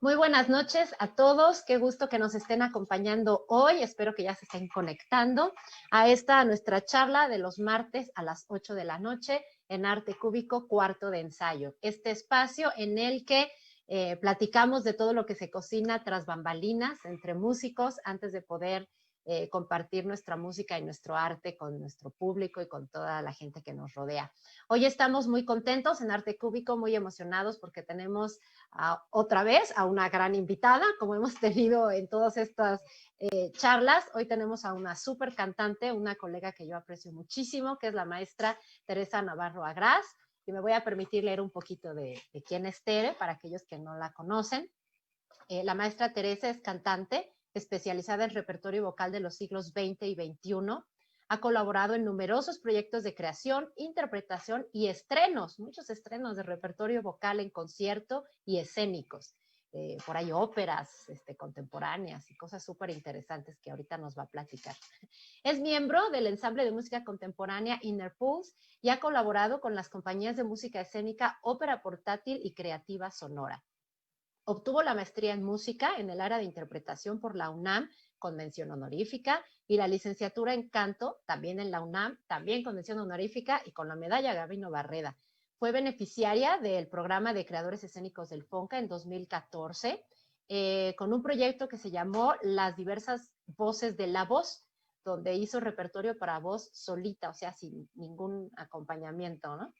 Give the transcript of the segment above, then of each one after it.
Muy buenas noches a todos, qué gusto que nos estén acompañando hoy, espero que ya se estén conectando a nuestra charla de los martes a las 8 de la noche en Arte Cúbico, cuarto de ensayo. Este espacio en el que platicamos de todo lo que se cocina tras bambalinas entre músicos antes de poder compartir nuestra música y nuestro arte con nuestro público y con toda la gente que nos rodea. Hoy estamos muy contentos en Arte Cúbico, muy emocionados porque tenemos otra vez a una gran invitada, como hemos tenido en todas estas charlas. Hoy tenemos a una súper cantante, una colega que yo aprecio muchísimo, que es la maestra Teresa Navarro Agraz, y me voy a permitir leer un poquito de quién es Tere, para aquellos que no la conocen. La maestra Teresa es cantante, especializada en repertorio vocal de los siglos XX y XXI. Ha colaborado en numerosos proyectos de creación, interpretación y estrenos, muchos estrenos de repertorio vocal en concierto y escénicos. Por ahí óperas contemporáneas y cosas súper interesantes que ahorita nos va a platicar. Es miembro del ensamble de música contemporánea Inner Pulse y ha colaborado con las compañías de música escénica Ópera Portátil y Creativa Sonora. Obtuvo la maestría en música en el área de interpretación por la UNAM, con mención honorífica, y la licenciatura en canto, también en la UNAM, también con mención honorífica y con la medalla Gabino Barreda. Fue beneficiaria del programa de creadores escénicos del FONCA en 2014, con un proyecto que se llamó Las diversas voces de la voz, donde hizo repertorio para voz solita, o sea, sin ningún acompañamiento, ¿no?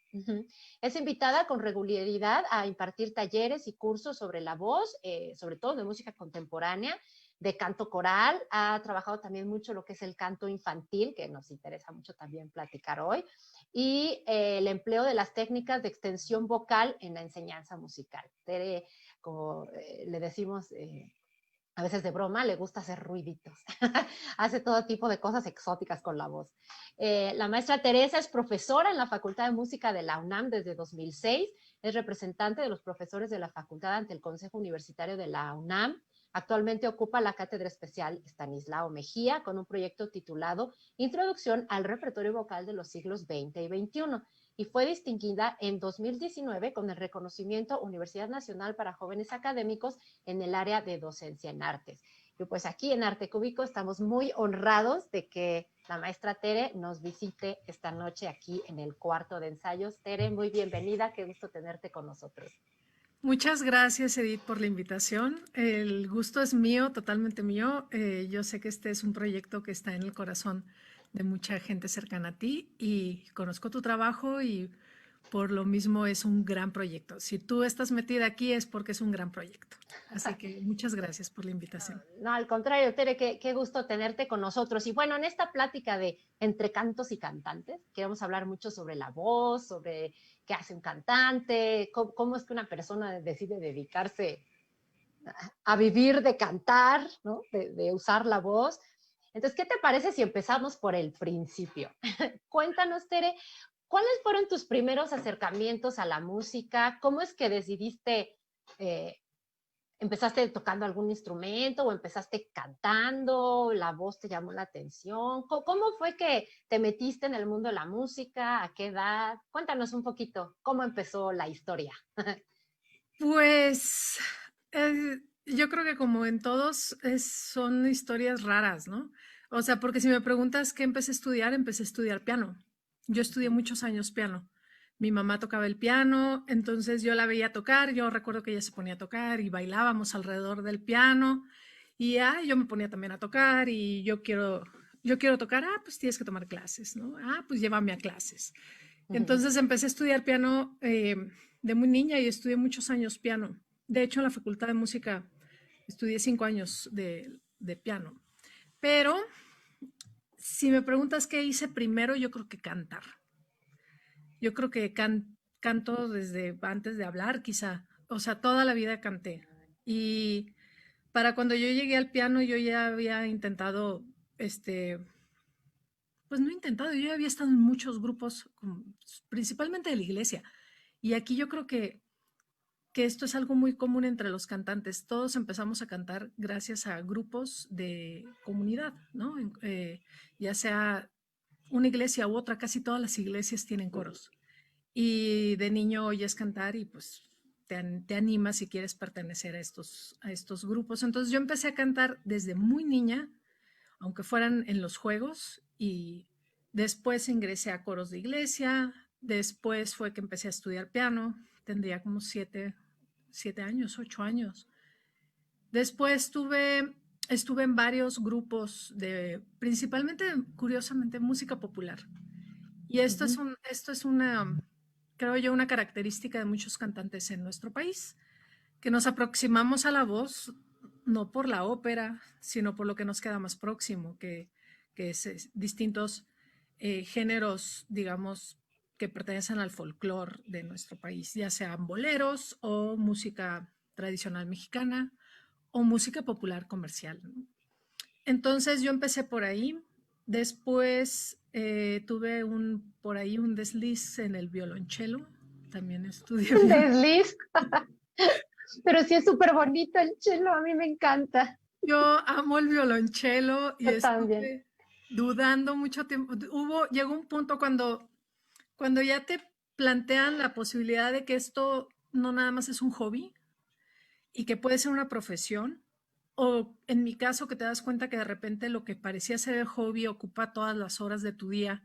Es invitada con regularidad a impartir talleres y cursos sobre la voz, sobre todo de música contemporánea, de canto coral. Ha trabajado también mucho lo que es el canto infantil, que nos interesa mucho también platicar hoy, y el empleo de las técnicas de extensión vocal en la enseñanza musical. Tere, como le decimos a veces de broma, le gusta hacer ruiditos. Hace todo tipo de cosas exóticas con la voz. La maestra Teresa es profesora en la Facultad de Música de la UNAM desde 2006. Es representante de los profesores de la facultad ante el Consejo Universitario de la UNAM. Actualmente ocupa la cátedra especial Estanislao Mejía con un proyecto titulado Introducción al repertorio vocal de los siglos XX y XXI, y fue distinguida en 2019 con el reconocimiento Universidad Nacional para Jóvenes Académicos en el área de docencia en artes. Y pues aquí en Arte Cúbico estamos muy honrados de que la maestra Tere nos visite esta noche aquí en el cuarto de ensayos. Tere, muy bienvenida, qué gusto tenerte con nosotros. Muchas gracias, Edith, por la invitación. El gusto es mío, totalmente mío. Yo sé que este es un proyecto que está en el corazón de mucha gente cercana a ti y conozco tu trabajo y por lo mismo es un gran proyecto. Si tú estás metida aquí es porque es un gran proyecto. Así que muchas gracias por la invitación. No, al contrario, Tere, qué gusto tenerte con nosotros. Y bueno, en esta plática de entre cantos y cantantes, queremos hablar mucho sobre la voz, sobre qué hace un cantante, cómo es que una persona decide dedicarse a vivir de cantar, ¿no? De usar la voz. Entonces, ¿qué te parece si empezamos por el principio? Cuéntanos, Tere, ¿cuáles fueron tus primeros acercamientos a la música? ¿Cómo es que decidiste, empezaste tocando algún instrumento o empezaste cantando? ¿La voz te llamó la atención? ¿Cómo fue que te metiste en el mundo de la música? ¿A qué edad? Cuéntanos un poquito, ¿cómo empezó la historia? Pues yo creo que como en todos son historias raras, ¿no? O sea, porque si me preguntas qué empecé a estudiar piano. Yo estudié muchos años piano. Mi mamá tocaba el piano, entonces yo la veía tocar, yo recuerdo que ella se ponía a tocar y bailábamos alrededor del piano y yo me ponía también a tocar y yo quiero tocar, pues tienes que tomar clases, ¿no? Pues llévame a clases. Entonces empecé a estudiar piano de muy niña y estudié muchos años piano. De hecho, en la Facultad de Música estudié 5 años de piano. Pero si me preguntas qué hice primero, yo creo que cantar. Yo creo que canto desde antes de hablar, quizá. O sea, toda la vida canté. Y para cuando yo llegué al piano, yo ya había intentado, pues no he intentado, yo ya había estado en muchos grupos, principalmente de la iglesia. Y aquí yo creo que esto es algo muy común entre los cantantes. Todos empezamos a cantar gracias a grupos de comunidad, ¿no? Ya sea una iglesia u otra, casi todas las iglesias tienen coros. y de niño oyes cantar y pues te animas si quieres pertenecer a estos grupos. Entonces yo empecé a cantar desde muy niña, aunque fueran en los juegos, y después ingresé a coros de iglesia, después fue que empecé a estudiar piano, tendría como 7 años, 8 años. Después estuve en varios grupos de, principalmente, curiosamente, música popular. Y Ujú. esto es una, creo yo, una característica de muchos cantantes en nuestro país, que nos aproximamos a la voz no por la ópera, sino por lo que nos queda más próximo, que es distintos géneros, digamos, que pertenecen al folclore de nuestro país, ya sean boleros o música tradicional mexicana o música popular comercial, ¿no? Entonces yo empecé por ahí, después tuve por ahí un desliz en el violonchelo, también estudié Un violonchelo. desliz, pero sí es súper bonito el cello, a mí me encanta. Yo amo el violonchelo y Yo también. estuve dudando mucho tiempo. Llegó un punto cuando ya te plantean la posibilidad de que esto no nada más es un hobby y que puede ser una profesión, o en mi caso que te das cuenta que de repente lo que parecía ser el hobby ocupa todas las horas de tu día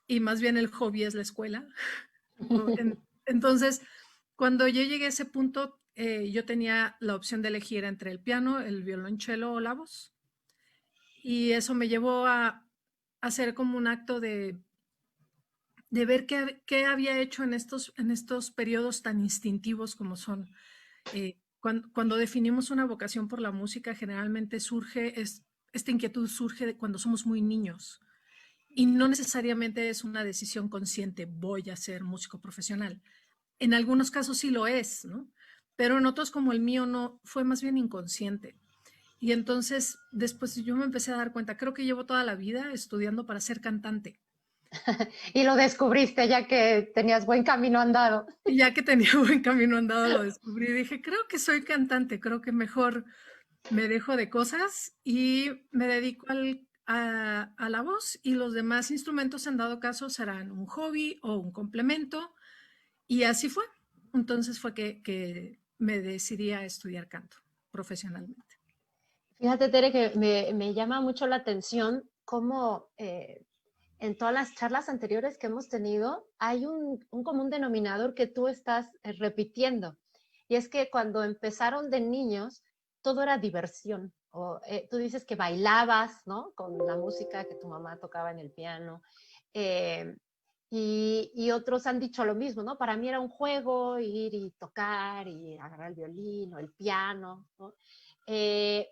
y más bien el hobby es la escuela. Entonces, cuando yo llegué a ese punto, yo tenía la opción de elegir entre el piano, el violonchelo o la voz. Y eso me llevó a hacer como un acto de ver qué había hecho en estos periodos tan instintivos como son. Cuando definimos una vocación por la música, generalmente esta inquietud surge de cuando somos muy niños y no necesariamente es una decisión consciente, voy a ser músico profesional. En algunos casos sí lo es, ¿no? Pero en otros como el mío no, fue más bien inconsciente. Y entonces después yo me empecé a dar cuenta, creo que llevo toda la vida estudiando para ser cantante. Y lo descubriste ya que tenías buen camino andado. Y ya que tenía buen camino andado, lo descubrí. Dije, creo que soy cantante, creo que mejor me dejo de cosas y me dedico a la voz y los demás instrumentos en dado caso serán un hobby o un complemento. Y así fue. Entonces fue que me decidí a estudiar canto profesionalmente. Fíjate, Tere, que me llama mucho la atención cómo en todas las charlas anteriores que hemos tenido hay un común denominador que tú estás repitiendo. Y es que cuando empezaron de niños, todo era diversión. Tú dices que bailabas, ¿no? Con la música que tu mamá tocaba en el piano. Eh, y otros han dicho lo mismo, ¿no? Para mí era un juego ir y tocar y agarrar el violín o el piano, ¿no?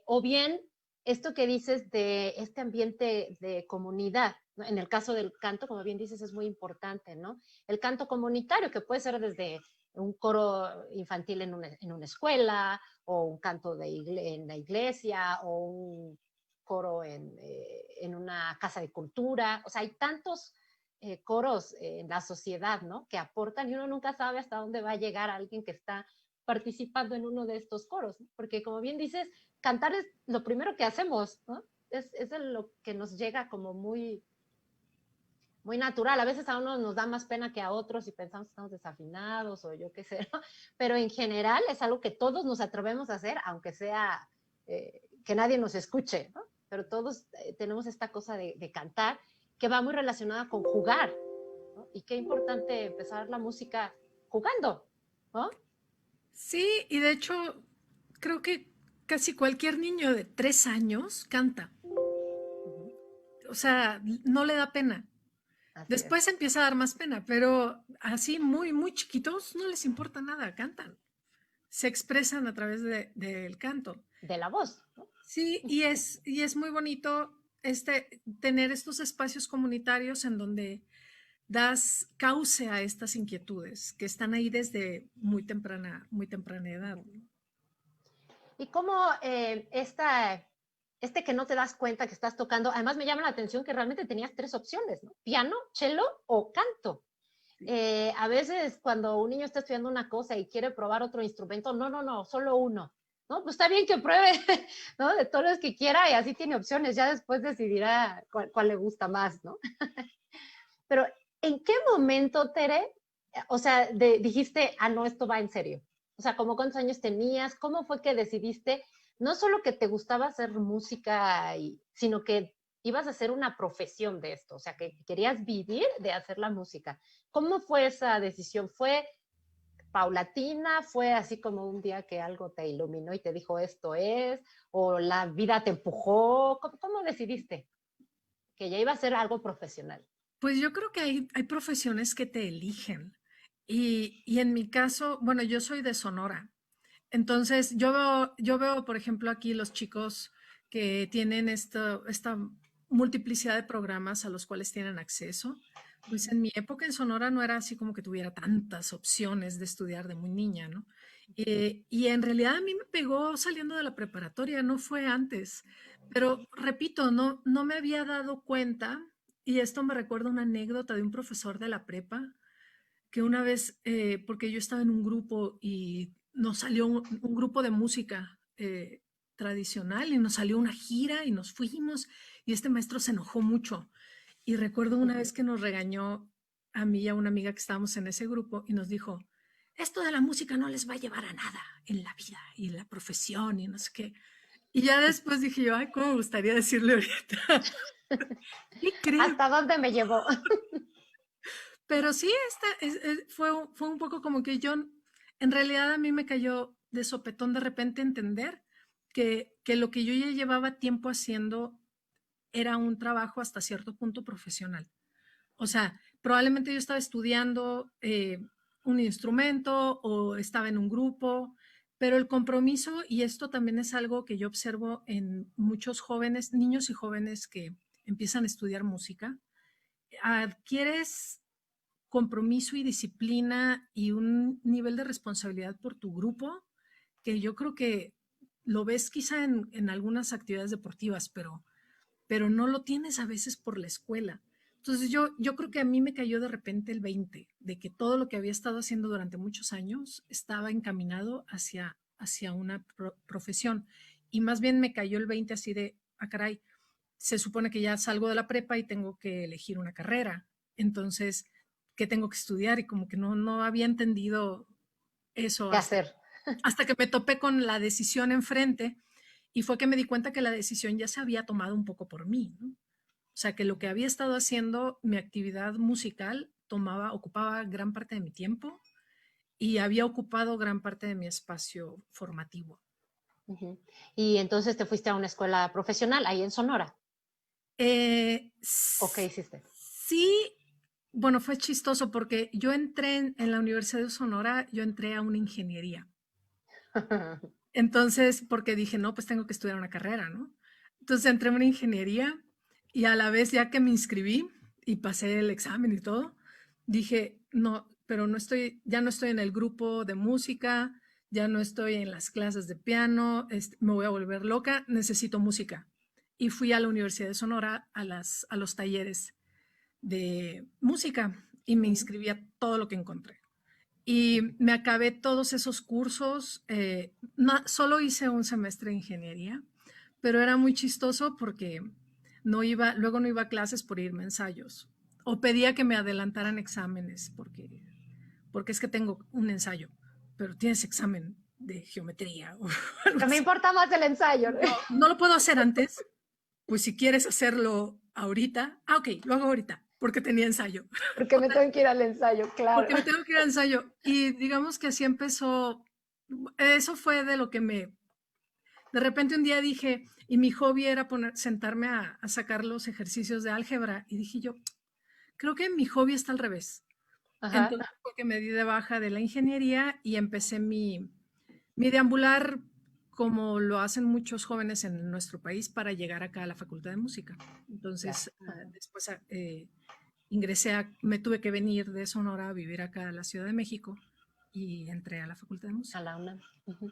O bien esto que dices de este ambiente de comunidad, ¿no? En el caso del canto, como bien dices, es muy importante, ¿no? El canto comunitario, que puede ser desde un coro infantil en una escuela, o un canto en la iglesia, o un coro en una casa de cultura. O sea, hay tantos coros en la sociedad, ¿no? Que aportan y uno nunca sabe hasta dónde va a llegar alguien que está participando en uno de estos coros, ¿no? Porque como bien dices, cantar es lo primero que hacemos, ¿no? Es lo que nos llega como muy natural. A veces a uno nos da más pena que a otros y pensamos que estamos desafinados o yo qué sé, ¿no? Pero en general es algo que todos nos atrevemos a hacer, aunque sea que nadie nos escuche, ¿no? Pero todos tenemos esta cosa de cantar que va muy relacionada con jugar, ¿no? Y qué importante empezar la música jugando, ¿no? Sí, y de hecho creo que casi cualquier niño de 3 años canta. Uh -huh. O sea, no le da pena. Así es. Después empieza a dar más pena, pero así muy, muy chiquitos no les importa nada, cantan. Se expresan a través del canto. De la voz, ¿no? Sí, y es muy bonito tener estos espacios comunitarios en donde das cauce a estas inquietudes que están ahí desde muy temprana Uh edad. -huh. Y cómo este que no te das cuenta que estás tocando, además me llama la atención que realmente tenías tres opciones, ¿no? Piano, cello o canto. A veces cuando un niño está estudiando una cosa y quiere probar otro instrumento, no, solo uno. No, pues está bien que pruebe, ¿no? De todos los que quiera y así tiene opciones, ya después decidirá cuál le gusta más, ¿no? Pero ¿en qué momento, Tere, o sea, dijiste, ah, no, esto va en serio? O sea, ¿cómo cuántos años tenías? ¿Cómo fue que decidiste, no solo que te gustaba hacer música, sino que ibas a hacer una profesión de esto? O sea, que querías vivir de hacer la música. ¿Cómo fue esa decisión? ¿Fue paulatina? ¿Fue así como un día que algo te iluminó y te dijo esto es? ¿O la vida te empujó? ¿Cómo decidiste que ya iba a ser algo profesional? Pues yo creo que hay profesiones que te eligen. Y en mi caso, bueno, yo soy de Sonora. Entonces, yo veo, por ejemplo, aquí los chicos que tienen esta multiplicidad de programas a los cuales tienen acceso. Pues en mi época en Sonora no era así como que tuviera tantas opciones de estudiar de muy niña, ¿no? Y en realidad a mí me pegó saliendo de la preparatoria, no fue antes. Pero repito, no me había dado cuenta, y esto me recuerda una anécdota de un profesor de la prepa que una vez, porque yo estaba en un grupo y nos salió un grupo de música tradicional y nos salió una gira y nos fuimos y este maestro se enojó mucho. Y recuerdo una vez que nos regañó a mí y a una amiga que estábamos en ese grupo y nos dijo, esto de la música no les va a llevar a nada en la vida y en la profesión y no sé qué. Y ya después dije yo, ay, cómo me gustaría decirle ahorita, ¿qué crees? ¿Hasta dónde me llevó? Pero sí, fue un poco como que yo, en realidad a mí me cayó de sopetón de repente entender que lo que yo ya llevaba tiempo haciendo era un trabajo hasta cierto punto profesional. O sea, probablemente yo estaba estudiando un instrumento o estaba en un grupo, pero el compromiso, y esto también es algo que yo observo en muchos jóvenes, niños y jóvenes que empiezan a estudiar música, adquieres compromiso y disciplina y un nivel de responsabilidad por tu grupo que yo creo que lo ves quizá en algunas actividades deportivas, pero no lo tienes a veces por la escuela. Entonces yo creo que a mí me cayó de repente el 20 de que todo lo que había estado haciendo durante muchos años estaba encaminado hacia una profesión. Y más bien me cayó el 20 así de, ah, caray, se supone que ya salgo de la prepa y tengo que elegir una carrera. Entonces, ¿qué tengo que estudiar? Y como que no había entendido eso ¿Qué hacer? hasta que me topé con la decisión enfrente y fue que me di cuenta que la decisión ya se había tomado un poco por mí, ¿no? O sea, que lo que había estado haciendo, mi actividad musical, ocupaba gran parte de mi tiempo y había ocupado gran parte de mi espacio formativo. Ujú. Y entonces te fuiste a una escuela profesional ahí en Sonora. Eh, ¿O qué hiciste? sí, bueno, fue chistoso porque yo entré en la Universidad de Sonora, yo entré a una ingeniería. Entonces, porque dije, no, pues tengo que estudiar una carrera, ¿no? Entonces entré en una ingeniería y a la vez ya que me inscribí y pasé el examen y todo, dije, no, pero ya no estoy en el grupo de música, ya no estoy en las clases de piano, me voy a volver loca, necesito música. Y fui a la Universidad de Sonora a los talleres de música y me inscribí a todo lo que encontré. Y me acabé todos esos cursos, solo hice un semestre de ingeniería, pero era muy chistoso porque luego no iba a clases por irme a ensayos o pedía que me adelantaran exámenes porque es que tengo un ensayo, pero tienes examen de geometría o algo Pero me así. importa más el ensayo. No lo puedo hacer antes, pues si quieres hacerlo ahorita, ok, lo hago ahorita, porque tenía ensayo. Porque me tengo que ir al ensayo, claro. Porque me tengo que ir al ensayo. Y digamos que así empezó, eso fue de lo que de repente un día dije, y mi hobby era sentarme a sacar los ejercicios de álgebra, y dije yo, creo que mi hobby está al revés. Ajá. Entonces fue que me di de baja de la ingeniería y empecé mi deambular como lo hacen muchos jóvenes en nuestro país para llegar acá a la Facultad de Música. Ya. Entonces, después me tuve que venir de Sonora a vivir acá a la Ciudad de México y entré a la Facultad de A Música. la UNAM. Ujú.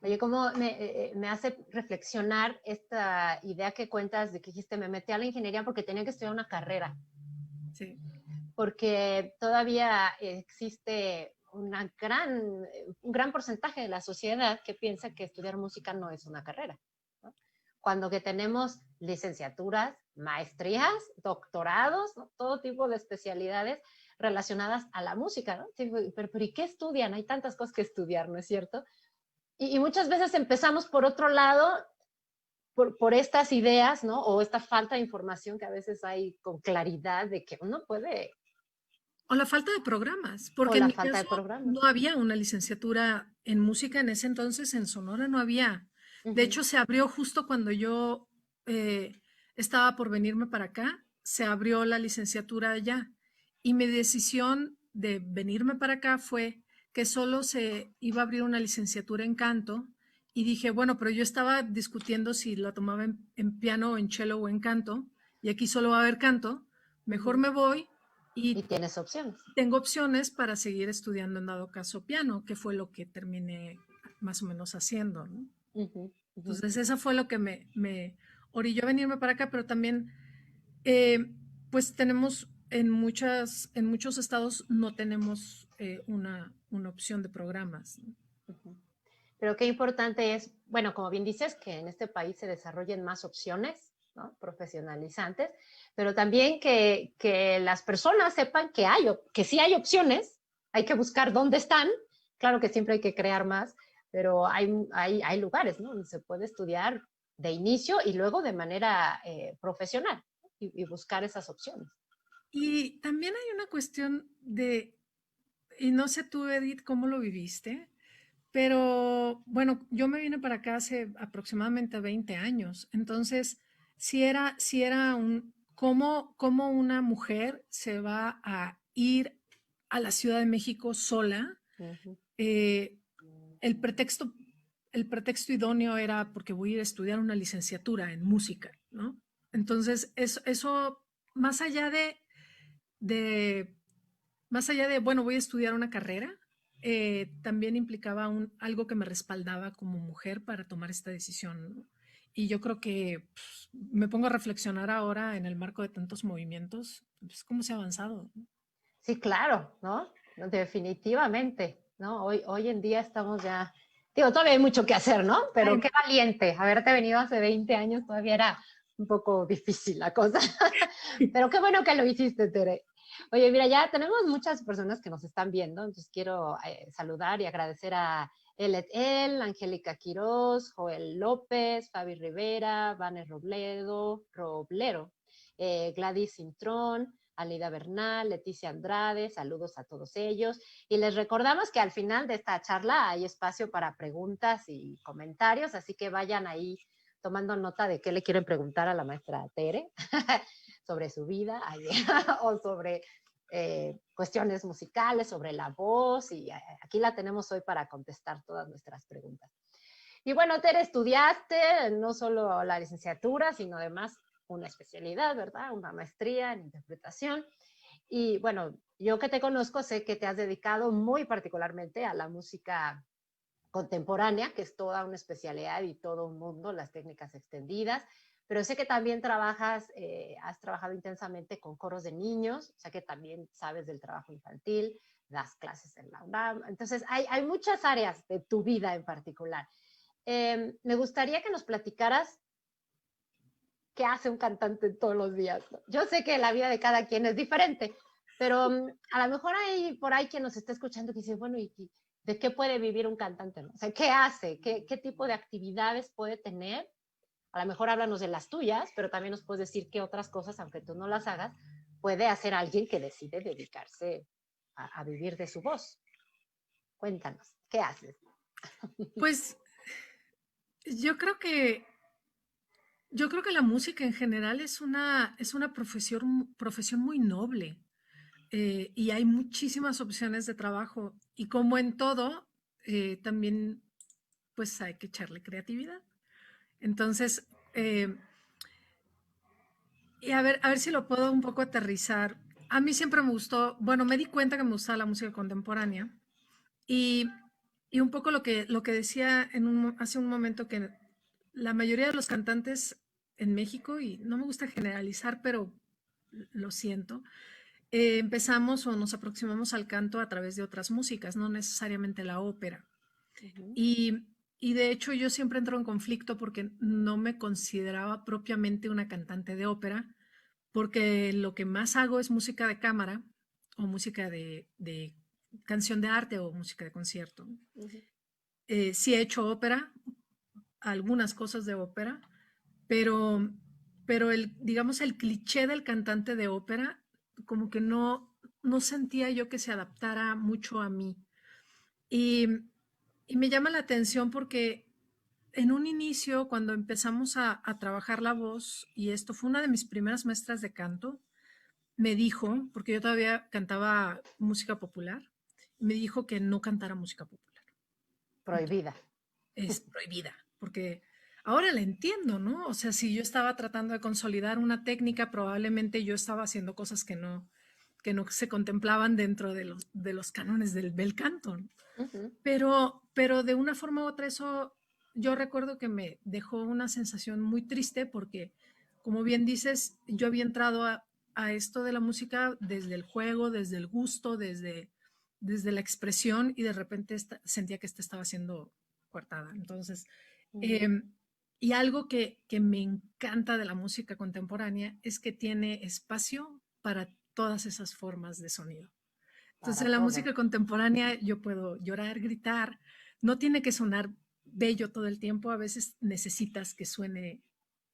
Oye, cómo me hace reflexionar esta idea que cuentas de que dijiste, me metí a la ingeniería porque tenía que estudiar una carrera, Sí, porque todavía existe un gran porcentaje de la sociedad que piensa que estudiar música no es una carrera, ¿no? Cuando que tenemos licenciaturas, maestrías, doctorados, ¿no? Todo tipo de especialidades, relacionadas a la música, ¿no? Sí, pero ¿y qué estudian? Hay tantas cosas que estudiar, ¿no es cierto? Y muchas veces empezamos por otro lado, por estas ideas, ¿no? O esta falta de información que a veces hay con claridad de que uno puede, O la falta de programas, o porque en la mi falta de caso programas. no había una licenciatura en música en ese entonces, en Sonora no había. De hecho, se abrió justo cuando yo eh, estaba por venirme para acá, se abrió la licenciatura allá. Y mi decisión de venirme para acá fue que solo se iba a abrir una licenciatura en canto. Y dije, bueno, pero yo estaba discutiendo si la tomaba en piano o en cello o en canto, y aquí solo va a haber canto. Mejor me voy Y y tienes opciones. tengo opciones para seguir estudiando en dado caso piano, que fue lo que terminé más o menos haciendo, ¿no? Entonces, eso fue lo que me orilló a venirme para acá, pero también, pues tenemos en muchos estados no tenemos una opción de programas, ¿no? Pero qué importante es, bueno, como bien dices, que en este país se desarrollen más opciones, ¿no? Profesionalizantes, pero también que las personas sepan que sí hay opciones, hay que buscar dónde están, claro que siempre hay que crear más, pero hay lugares, ¿no? Donde se puede estudiar de inicio y luego de manera profesional y buscar esas opciones. Y también hay una cuestión de, y no sé tú, Edith, cómo lo viviste, pero bueno, yo me vine para acá hace aproximadamente 20 años. Entonces, si era cómo una mujer se va a ir a la Ciudad de México sola. Eh, el pretexto, el pretexto idóneo era porque voy a ir a estudiar una licenciatura en música, ¿no? Entonces, eso más allá de más allá de, bueno, voy a estudiar una carrera, también implicaba algo que me respaldaba como mujer para tomar esta decisión, ¿no? Y yo creo que pues, me pongo a reflexionar ahora en el marco de tantos movimientos, pues cómo se ha avanzado, ¿no? Sí, claro, ¿no? Definitivamente, ¿no? Hoy en día estamos ya, digo, todavía hay mucho que hacer, ¿no? Pero qué valiente, haberte venido hace 20 años todavía era un poco difícil la cosa, pero qué bueno que lo hiciste, Tere. Oye, mira, ya tenemos muchas personas que nos están viendo, entonces quiero saludar y agradecer a Elet El, Angélica Quiroz, Joel López, Fabi Rivera, Vanes Roblero, Gladys Cintrón, Alida Bernal, Leticia Andrade, saludos a todos ellos. Y les recordamos que al final de esta charla hay espacio para preguntas y comentarios, así que vayan ahí tomando nota de qué le quieren preguntar a la maestra Tere sobre su vida o sobre cuestiones musicales, sobre la voz, y aquí la tenemos hoy para contestar todas nuestras preguntas. Y bueno, Tere, estudiaste no solo la licenciatura, sino además una especialidad, ¿verdad? Una maestría en interpretación. Y bueno, yo que te conozco sé que te has dedicado muy particularmente a la música contemporánea, que es toda una especialidad y todo un mundo, las técnicas extendidas, pero sé que también has trabajado intensamente con coros de niños, o sea que también sabes del trabajo infantil, das clases en la UNAM, entonces hay muchas áreas de tu vida en particular. Me gustaría que nos platicaras qué hace un cantante todos los días. Yo sé que la vida de cada quien es diferente, pero a lo mejor hay por ahí quien nos está escuchando que dice, bueno, ¿y de qué puede vivir un cantante? ¿No? O sea, ¿qué hace? ¿Qué tipo de actividades puede tener? A lo mejor háblanos de las tuyas, pero también nos puedes decir qué otras cosas, aunque tú no las hagas, puede hacer alguien que decide dedicarse a vivir de su voz. Cuéntanos, ¿qué haces? Pues yo creo que yo creo que la música en general es una profesión muy noble, y hay muchísimas opciones de trabajo y como en todo, también pues hay que echarle creatividad. Entonces, y a ver si lo puedo un poco aterrizar. A mí siempre me gustó, bueno, me di cuenta que me gustaba la música contemporánea y, y un poco lo que decía hace un momento que la mayoría de los cantantes en México, y no me gusta generalizar, pero lo siento, empezamos o nos aproximamos al canto a través de otras músicas, no necesariamente la ópera. Uh -huh. Y de hecho yo siempre entro en conflicto porque no me consideraba propiamente una cantante de ópera, porque lo que más hago es música de cámara, o música de canción de arte o música de concierto. Sí he hecho ópera, algunas cosas de ópera, pero, pero digamos, el cliché del cantante de ópera, como que no sentía yo que se adaptara mucho a mí. Y, y me llama la atención porque en un inicio, cuando empezamos a trabajar la voz, y esto fue una de mis primeras maestras de canto, me dijo, porque yo todavía cantaba música popular, me dijo que no cantara música popular. Prohibida. Es prohibida, porque ahora la entiendo, ¿no? O sea, si yo estaba tratando de consolidar una técnica, probablemente yo estaba haciendo cosas que no se contemplaban dentro de los cánones del bel canto. Pero de una forma u otra eso, yo recuerdo que me dejó una sensación muy triste porque, como bien dices, yo había entrado a esto de la música desde el juego, desde el gusto, desde la expresión y de repente sentía que estaba siendo coartada. Entonces, y algo que me encanta de la música contemporánea es que tiene espacio para todas esas formas de sonido. Entonces, Para en la todo. música contemporánea yo puedo llorar, gritar, no tiene que sonar bello todo el tiempo, a veces necesitas que suene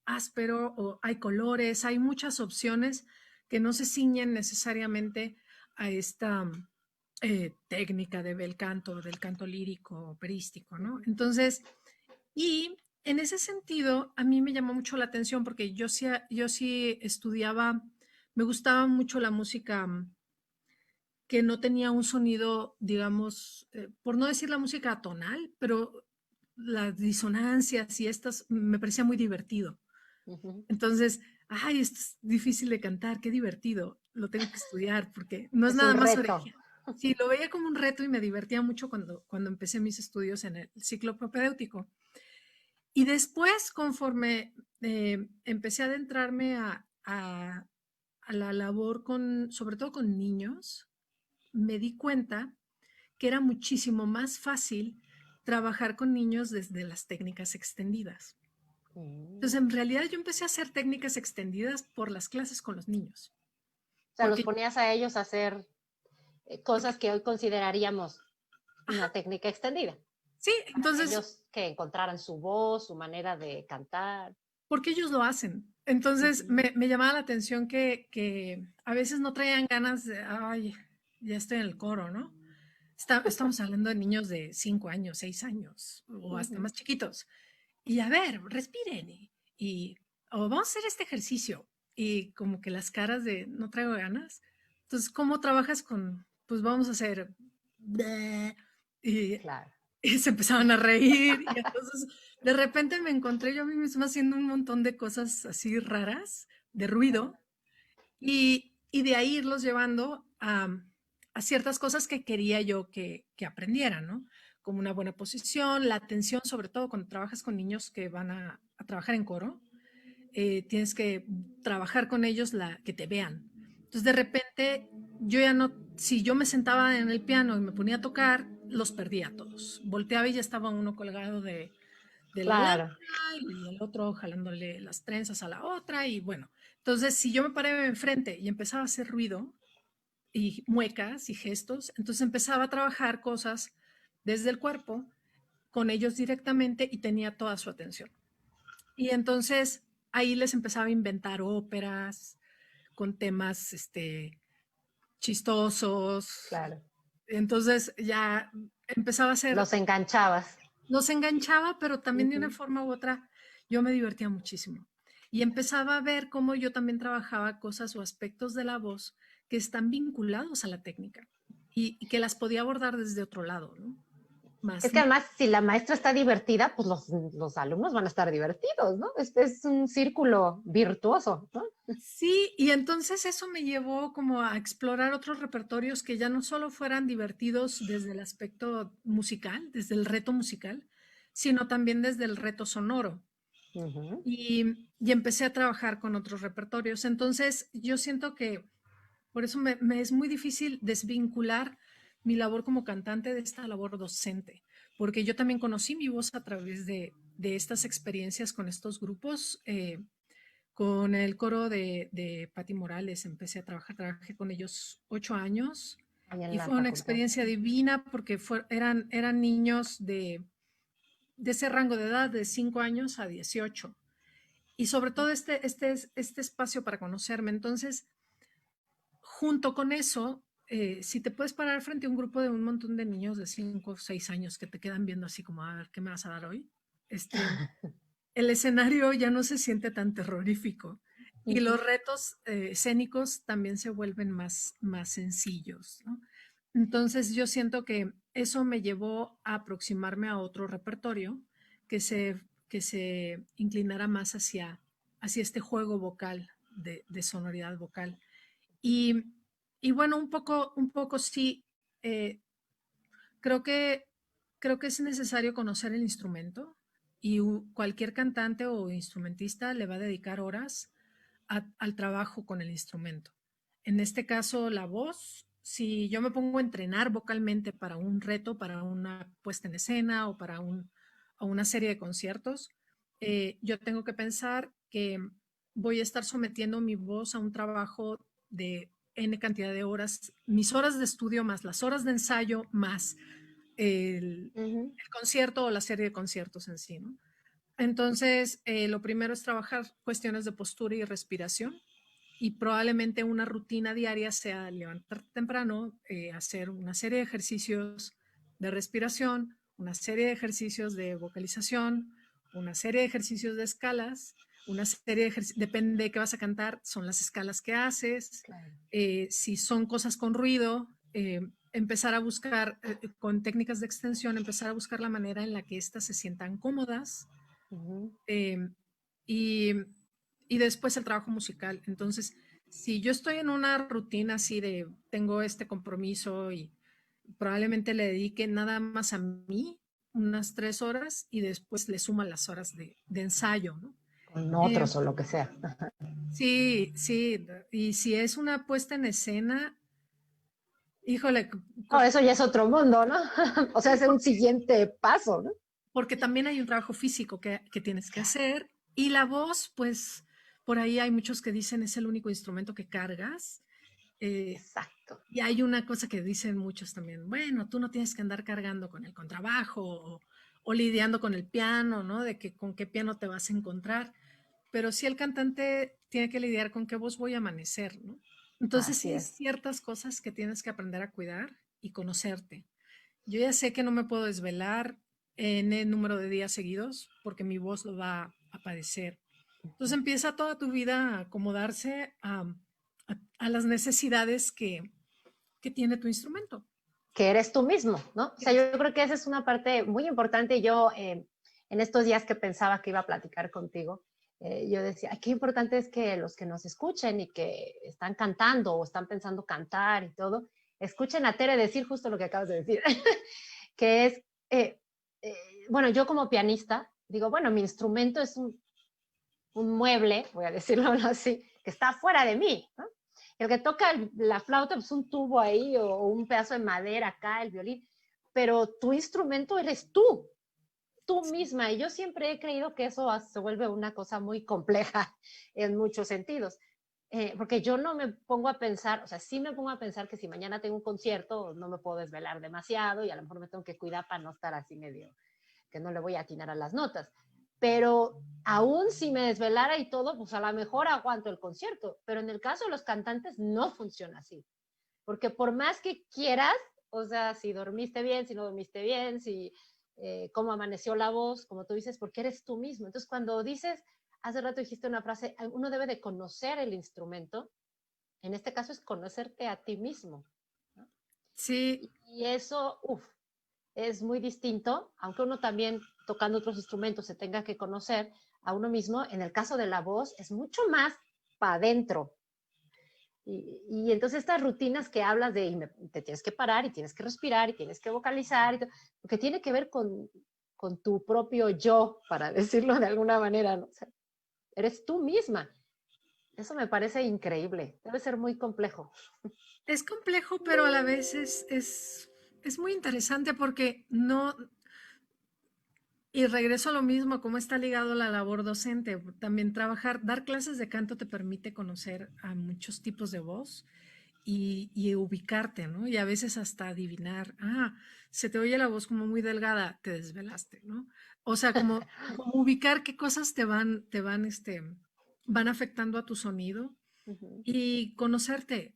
áspero o hay colores, hay muchas opciones que no se ciñen necesariamente a esta técnica de bel canto, del canto lírico, operístico, ¿no? Entonces, y en ese sentido, a mí me llamó mucho la atención porque yo sí estudiaba, me gustaba mucho la música que no tenía un sonido, digamos, por no decir la música atonal, pero las disonancias y estas me parecía muy divertido. Entonces, ay, esto es difícil de cantar, qué divertido, lo tengo que estudiar porque no es Es nada un más reto. original. Sí, lo veía como un reto y me divertía mucho cuando empecé mis estudios en el ciclo propedéutico. Y después, conforme empecé a adentrarme a la labor sobre todo con niños, me di cuenta que era muchísimo más fácil trabajar con niños desde las técnicas extendidas. Entonces, en realidad yo empecé a hacer técnicas extendidas por las clases con los niños. O sea, los Porque, ponías a ellos a hacer porque cosas que hoy consideraríamos una técnica extendida, sí, para que entonces, ellos que encontraran su voz, su manera de cantar. porque ellos lo hacen. Entonces, me llamaba la atención que a veces no traían ganas de, ay, ya estoy en el coro, ¿no? Estamos hablando de niños de 5 años, 6 años o hasta más chiquitos. Y a ver, respiren o vamos a hacer este ejercicio. Y como que las caras de no traigo ganas. Entonces, ¿cómo trabajas con, pues vamos a hacer, bleh, y, Claro. y se empezaban a reír. Y entonces, de repente me encontré yo a mí misma haciendo un montón de cosas así raras, de ruido, y de ahí irlos llevando a ciertas cosas que quería yo que aprendieran, ¿no? Como una buena posición, la atención, sobre todo cuando trabajas con niños que van a trabajar en coro, tienes que trabajar con ellos que te vean. Entonces, de repente, yo ya no, si yo me sentaba en el piano y me ponía a tocar, los perdía a todos. Volteaba y ya estaba uno colgado de la lámpara Claro. y el otro jalándole las trenzas a la otra y bueno. Entonces, si yo me paraba enfrente y empezaba a hacer ruido y muecas y gestos, entonces empezaba a trabajar cosas desde el cuerpo con ellos directamente y tenía toda su atención. Y entonces ahí les empezaba a inventar óperas con temas chistosos. Claro. Entonces ya empezaba a ser, Los enganchabas. los enganchaba, pero también de una forma u otra yo me divertía muchísimo. Y empezaba a ver cómo yo también trabajaba cosas o aspectos de la voz que están vinculados a la técnica y que las podía abordar desde otro lado, ¿no? Es Más, que además, si la maestra está divertida, pues los alumnos van a estar divertidos, ¿no? Este es un círculo virtuoso, ¿no? sí, y entonces eso me llevó como a explorar otros repertorios que ya no solo fueran divertidos desde el aspecto musical, desde el reto musical, sino también desde el reto sonoro. Y empecé a trabajar con otros repertorios. Entonces, yo siento que por eso me es muy difícil desvincular mi labor como cantante de esta labor docente, porque yo también conocí mi voz a través de estas experiencias con estos grupos Con el coro de Patti Morales empecé a trabajar, trabajé con ellos 8 años ahí en y la fue una facultad. experiencia divina porque eran niños de ese rango de edad, de 5 años a 18. Y sobre todo este espacio para conocerme. Entonces, junto con eso, si te puedes parar frente a un grupo de un montón de niños de 5 o 6 años que te quedan viendo así como, a ver, ¿qué me vas a dar hoy? El escenario ya no se siente tan terrorífico y Ujú. los retos escénicos también se vuelven más sencillos, ¿no? Entonces yo siento que eso me llevó a aproximarme a otro repertorio que se inclinara más hacia este juego vocal, de sonoridad vocal. Y, y bueno, un poco sí, eh, creo que, creo que es necesario conocer el instrumento y cualquier cantante o instrumentista le va a dedicar horas al trabajo con el instrumento. En este caso, la voz, si yo me pongo a entrenar vocalmente para un reto, para una puesta en escena o una serie de conciertos, yo tengo que pensar que voy a estar sometiendo mi voz a un trabajo de N cantidad de horas, mis horas de estudio más las horas de ensayo más Ujú. el concierto o la serie de conciertos en sí, ¿no? Entonces, lo primero es trabajar cuestiones de postura y respiración y probablemente una rutina diaria sea levantar temprano, hacer una serie de ejercicios de respiración, una serie de ejercicios de vocalización, una serie de ejercicios de escalas, una serie de ejercicios, depende de qué vas a cantar, son las escalas que haces, Claro. si son cosas con ruido, empezar a buscar, con técnicas de extensión, empezar a buscar la manera en la que éstas se sientan cómodas, Ujú. eh, y, y después el trabajo musical. Entonces, si yo estoy en una rutina así de tengo este compromiso y probablemente le dedique nada más a mí unas 3 horas y después le suman las horas de ensayo, ¿no? Con Eh, otros o lo que sea. sí, sí, y si es una puesta en escena, híjole, Oh, eso ya es otro mundo, ¿no? O sea, sí, es un siguiente paso, ¿no? porque también hay un trabajo físico que tienes que hacer y la voz, pues por ahí hay muchos que dicen es el único instrumento que cargas. eh, Exacto. y hay una cosa que dicen muchos también, bueno, tú no tienes que andar cargando con el contrabajo o lidiando con el piano, ¿no? De que con qué piano te vas a encontrar, pero sí el cantante tiene que lidiar con qué voz voy a amanecer, ¿no? Entonces Así sí hay es. ciertas cosas que tienes que aprender a cuidar y conocerte. Yo ya sé que no me puedo desvelar en el número de días seguidos porque mi voz lo va a padecer. Entonces empieza toda tu vida a acomodarse a las necesidades que tiene tu instrumento. Que eres tú mismo, ¿no? O sea, yo creo que esa es una parte muy importante. Yo, en estos días que pensaba que iba a platicar contigo, yo decía, ay, qué importante es que los que nos escuchen y que están cantando o están pensando cantar y todo, escuchen a Tere decir justo lo que acabas de decir, que es, eh, eh, bueno, yo como pianista, digo, bueno, mi instrumento es un mueble, voy a decirlo así, que está fuera de mí, ¿no? El que toca la flauta, pues un tubo ahí o un pedazo de madera acá, el violín, pero tu instrumento eres tú misma. Y yo siempre he creído que eso se vuelve una cosa muy compleja en muchos sentidos. Porque yo no me pongo a pensar, o sea, sí me pongo a pensar que si mañana tengo un concierto, no me puedo desvelar demasiado y a lo mejor me tengo que cuidar para no estar así medio, que no le voy a atinar a las notas. Pero aún si me desvelara y todo, pues a lo mejor aguanto el concierto. Pero en el caso de los cantantes no funciona así. Porque por más que quieras, o sea, si dormiste bien, si no dormiste bien, si cómo amaneció la voz, como tú dices, porque eres tú mismo. Entonces, cuando dices, hace rato dijiste una frase, uno debe de conocer el instrumento, en este caso es conocerte a ti mismo, ¿no? Sí, Y eso, uff, es muy distinto, aunque uno también tocando otros instrumentos se tenga que conocer a uno mismo, en el caso de la voz es mucho más para adentro. Y entonces estas rutinas que hablas de te tienes que parar y tienes que respirar y tienes que vocalizar, porque tiene que ver con tu propio yo, para decirlo de alguna manera, ¿no? O sea, eres tú misma. Eso me parece increíble. Debe ser muy complejo. es complejo, pero a la vez es muy interesante porque no, Y regreso a lo mismo, cómo está ligado a la labor docente. También trabajar, dar clases de canto te permite conocer a muchos tipos de voz y ubicarte, ¿no? Y a veces hasta adivinar, se te oye la voz como muy delgada, te desvelaste, ¿no? O sea, como ubicar qué cosas van afectando a tu sonido Ujú. y conocerte,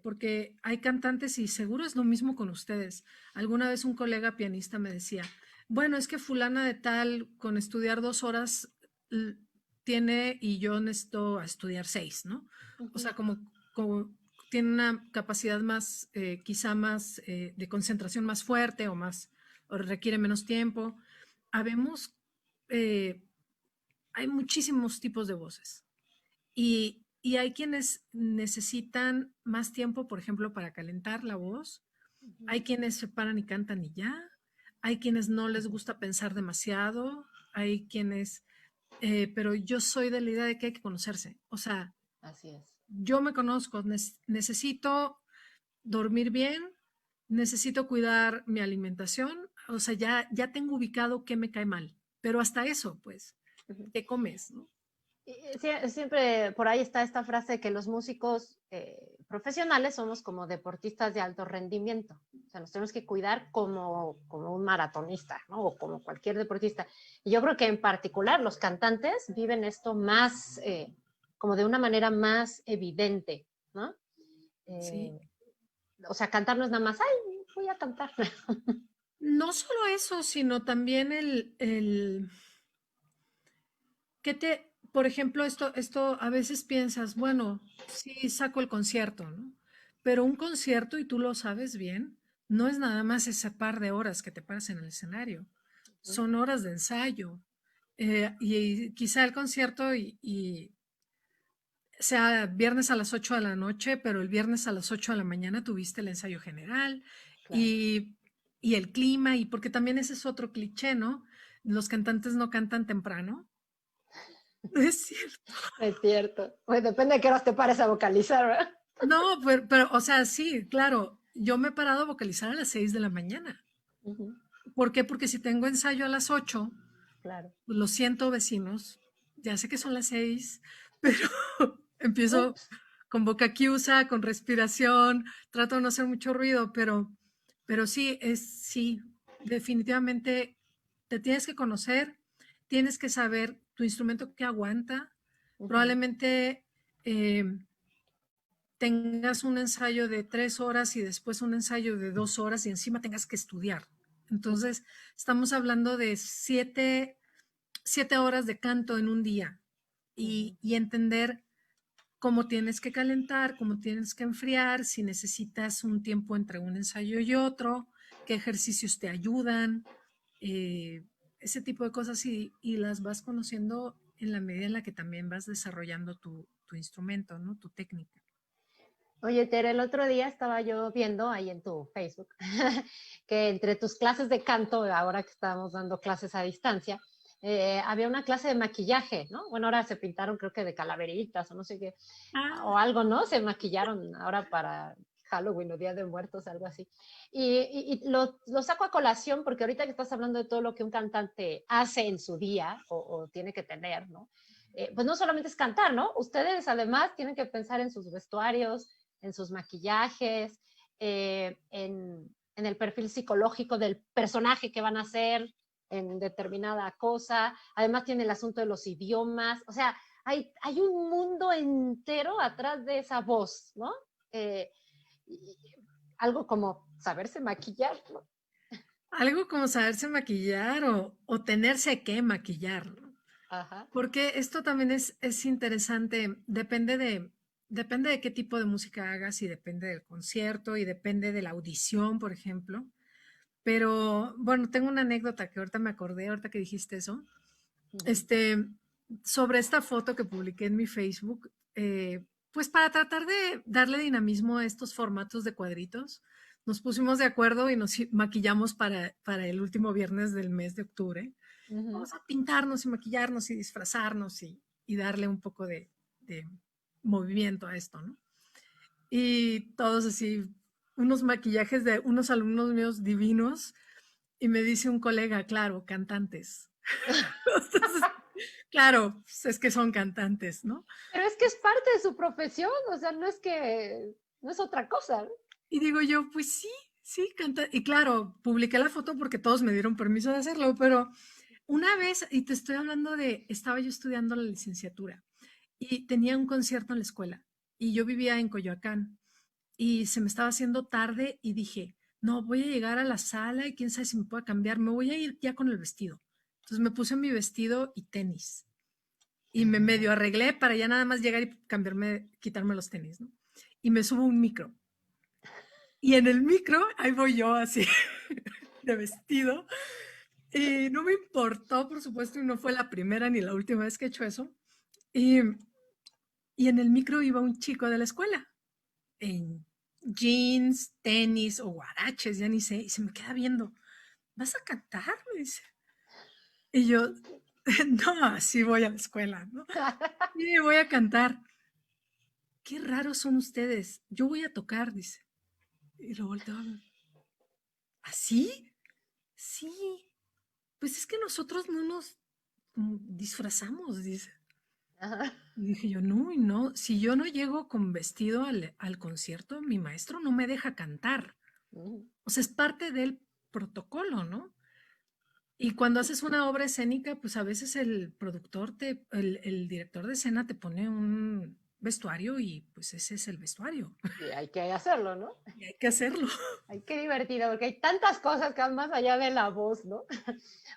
porque hay cantantes y seguro es lo mismo con ustedes. Alguna vez un colega pianista me decía, bueno, es que fulana de tal con estudiar 2 horas l- tiene y yo necesito estudiar 6, ¿no? O Ujú. sea, como tiene una capacidad más, quizá más de concentración más fuerte o requiere menos tiempo. Habemos, eh, hay muchísimos tipos de voces. Y hay quienes necesitan más tiempo, por ejemplo, para calentar la voz. Ujú. Hay quienes se paran y cantan y ya. Hay quienes no les gusta pensar demasiado. Hay quienes, pero yo soy de la idea de que hay que conocerse. O sea, Así es. yo me conozco, necesito dormir bien, necesito cuidar mi alimentación. O sea, ya tengo ubicado qué me cae mal. Pero hasta eso, pues, Ujú. ¿qué comes? ¿No? Siempre por ahí está esta frase que los músicos profesionales somos como deportistas de alto rendimiento. O sea, nos tenemos que cuidar como un maratonista, ¿no? O como cualquier deportista. Y yo creo que en particular los cantantes viven esto más, como de una manera más evidente, ¿no? Sí. Eh, o sea, cantar no es nada más, ay, voy a cantar. No solo eso, sino también por ejemplo, esto a veces piensas, bueno, sí saco el concierto, ¿no? Pero un concierto, y tú lo sabes bien, no es nada más ese par de horas que te paras en el escenario, son horas de ensayo. Y quizá el concierto y sea viernes a las 8 de la noche, pero el viernes a las 8 de la mañana tuviste el ensayo general Claro. y, y el clima, y porque también ese es otro cliché, ¿no? Los cantantes no cantan temprano. Es cierto. Es cierto. Pues depende de qué horas te pares a vocalizar, ¿verdad? No, o sea, sí, claro, yo me he parado a vocalizar a las 6 de la mañana. Ujú. ¿Por qué? Porque si tengo ensayo a las 8, Claro. pues lo siento, vecinos, ya sé que son las 6, pero empiezo Ups. con boca quiusa, con respiración, trato de no hacer mucho ruido, pero sí, definitivamente te tienes que conocer, tienes que saber tu instrumento que aguanta, Ujú. probablemente eh, tengas un ensayo de 3 horas y después un ensayo de 2 horas y encima tengas que estudiar. Ujú. Entonces, estamos hablando de 7 horas de canto en un día Ujú. y entender cómo tienes que calentar, cómo tienes que enfriar, si necesitas un tiempo entre un ensayo y otro, qué ejercicios te ayudan, eh, ese tipo de cosas y las vas conociendo en la medida en la que también vas desarrollando tu instrumento, ¿no? Tu técnica. Oye, Tere, el otro día estaba yo viendo ahí en tu Facebook que entre tus clases de canto, ahora que estábamos dando clases a distancia, había una clase de maquillaje, ¿no? Bueno, ahora se pintaron creo que de calaveritas o no sé qué, o Ah, algo, ¿no? Se maquillaron ahora para Halloween o Día de Muertos, algo así. Y lo saco a colación porque ahorita que estás hablando de todo lo que un cantante hace en su día o tiene que tener, ¿no? Pues no solamente es cantar, ¿no? Ustedes además tienen que pensar en sus vestuarios, en sus maquillajes, en el perfil psicológico del personaje que van a hacer en determinada cosa. Además tiene el asunto de los idiomas. O sea, hay un mundo entero atrás de esa voz, ¿no? Eh, y, algo como saberse maquillar, ¿no? algo como saberse maquillar o tenerse que maquillar, ¿no? Ajá. Porque esto también es interesante, depende de qué tipo de música hagas y depende del concierto y depende de la audición, por ejemplo. Pero bueno, tengo una anécdota que ahorita me acordé, ahorita que dijiste eso, Uh -huh. este, sobre esta foto que publiqué en mi Facebook, pues para tratar de darle dinamismo a estos formatos de cuadritos, nos pusimos de acuerdo y nos maquillamos para el último viernes del mes de octubre. Uh -huh. Vamos a pintarnos y maquillarnos y disfrazarnos y darle un poco de movimiento a esto, ¿no? Y todos así, unos maquillajes de unos alumnos míos divinos Y me dice un colega, claro, cantantes. Entonces, claro, pues, es que son cantantes, ¿no? Pero es que es parte de su profesión, o sea, no es otra cosa, ¿no? Y digo yo, pues sí, sí, canta. Y claro, publiqué la foto porque todos me dieron permiso de hacerlo, pero una vez, y te estoy hablando de, estaba yo estudiando la licenciatura y tenía un concierto en la escuela y yo vivía en Coyoacán y se me estaba haciendo tarde y dije, no, voy a llegar a la sala y quién sabe si me puedo cambiar, me voy a ir ya con el vestido. Entonces me puse mi vestido y tenis y me medio arreglé para ya nada más llegar y cambiarme, quitarme los tenis, ¿no? Y me subo a un micro. Y en el micro, ahí voy yo así, de vestido. Y no me importó, por supuesto, y no fue la primera ni la última vez que he hecho eso. Y, y en el micro iba un chico de la escuela, en jeans, tenis o guaraches, ya ni sé, y se me queda viendo. ¿Vas a cantar? Me dice. Y yo, no, así voy a la escuela, ¿no? Y voy a cantar. Qué raros son ustedes. Yo voy a tocar, dice. Y lo volteo a ver. ¿Así? Sí. Pues es que nosotros no nos disfrazamos, dice. Ajá. Y dije yo, no, y no, si yo no llego con vestido al concierto, mi maestro no me deja cantar. Ujú. O sea, es parte del protocolo, ¿no? Y cuando haces una obra escénica, pues a veces el productor, el director de escena te pone un vestuario y pues ese es el vestuario. Y hay que hacerlo, ¿no? Y hay que hacerlo. Ay, qué divertido, porque hay tantas cosas que van más allá de la voz, ¿no?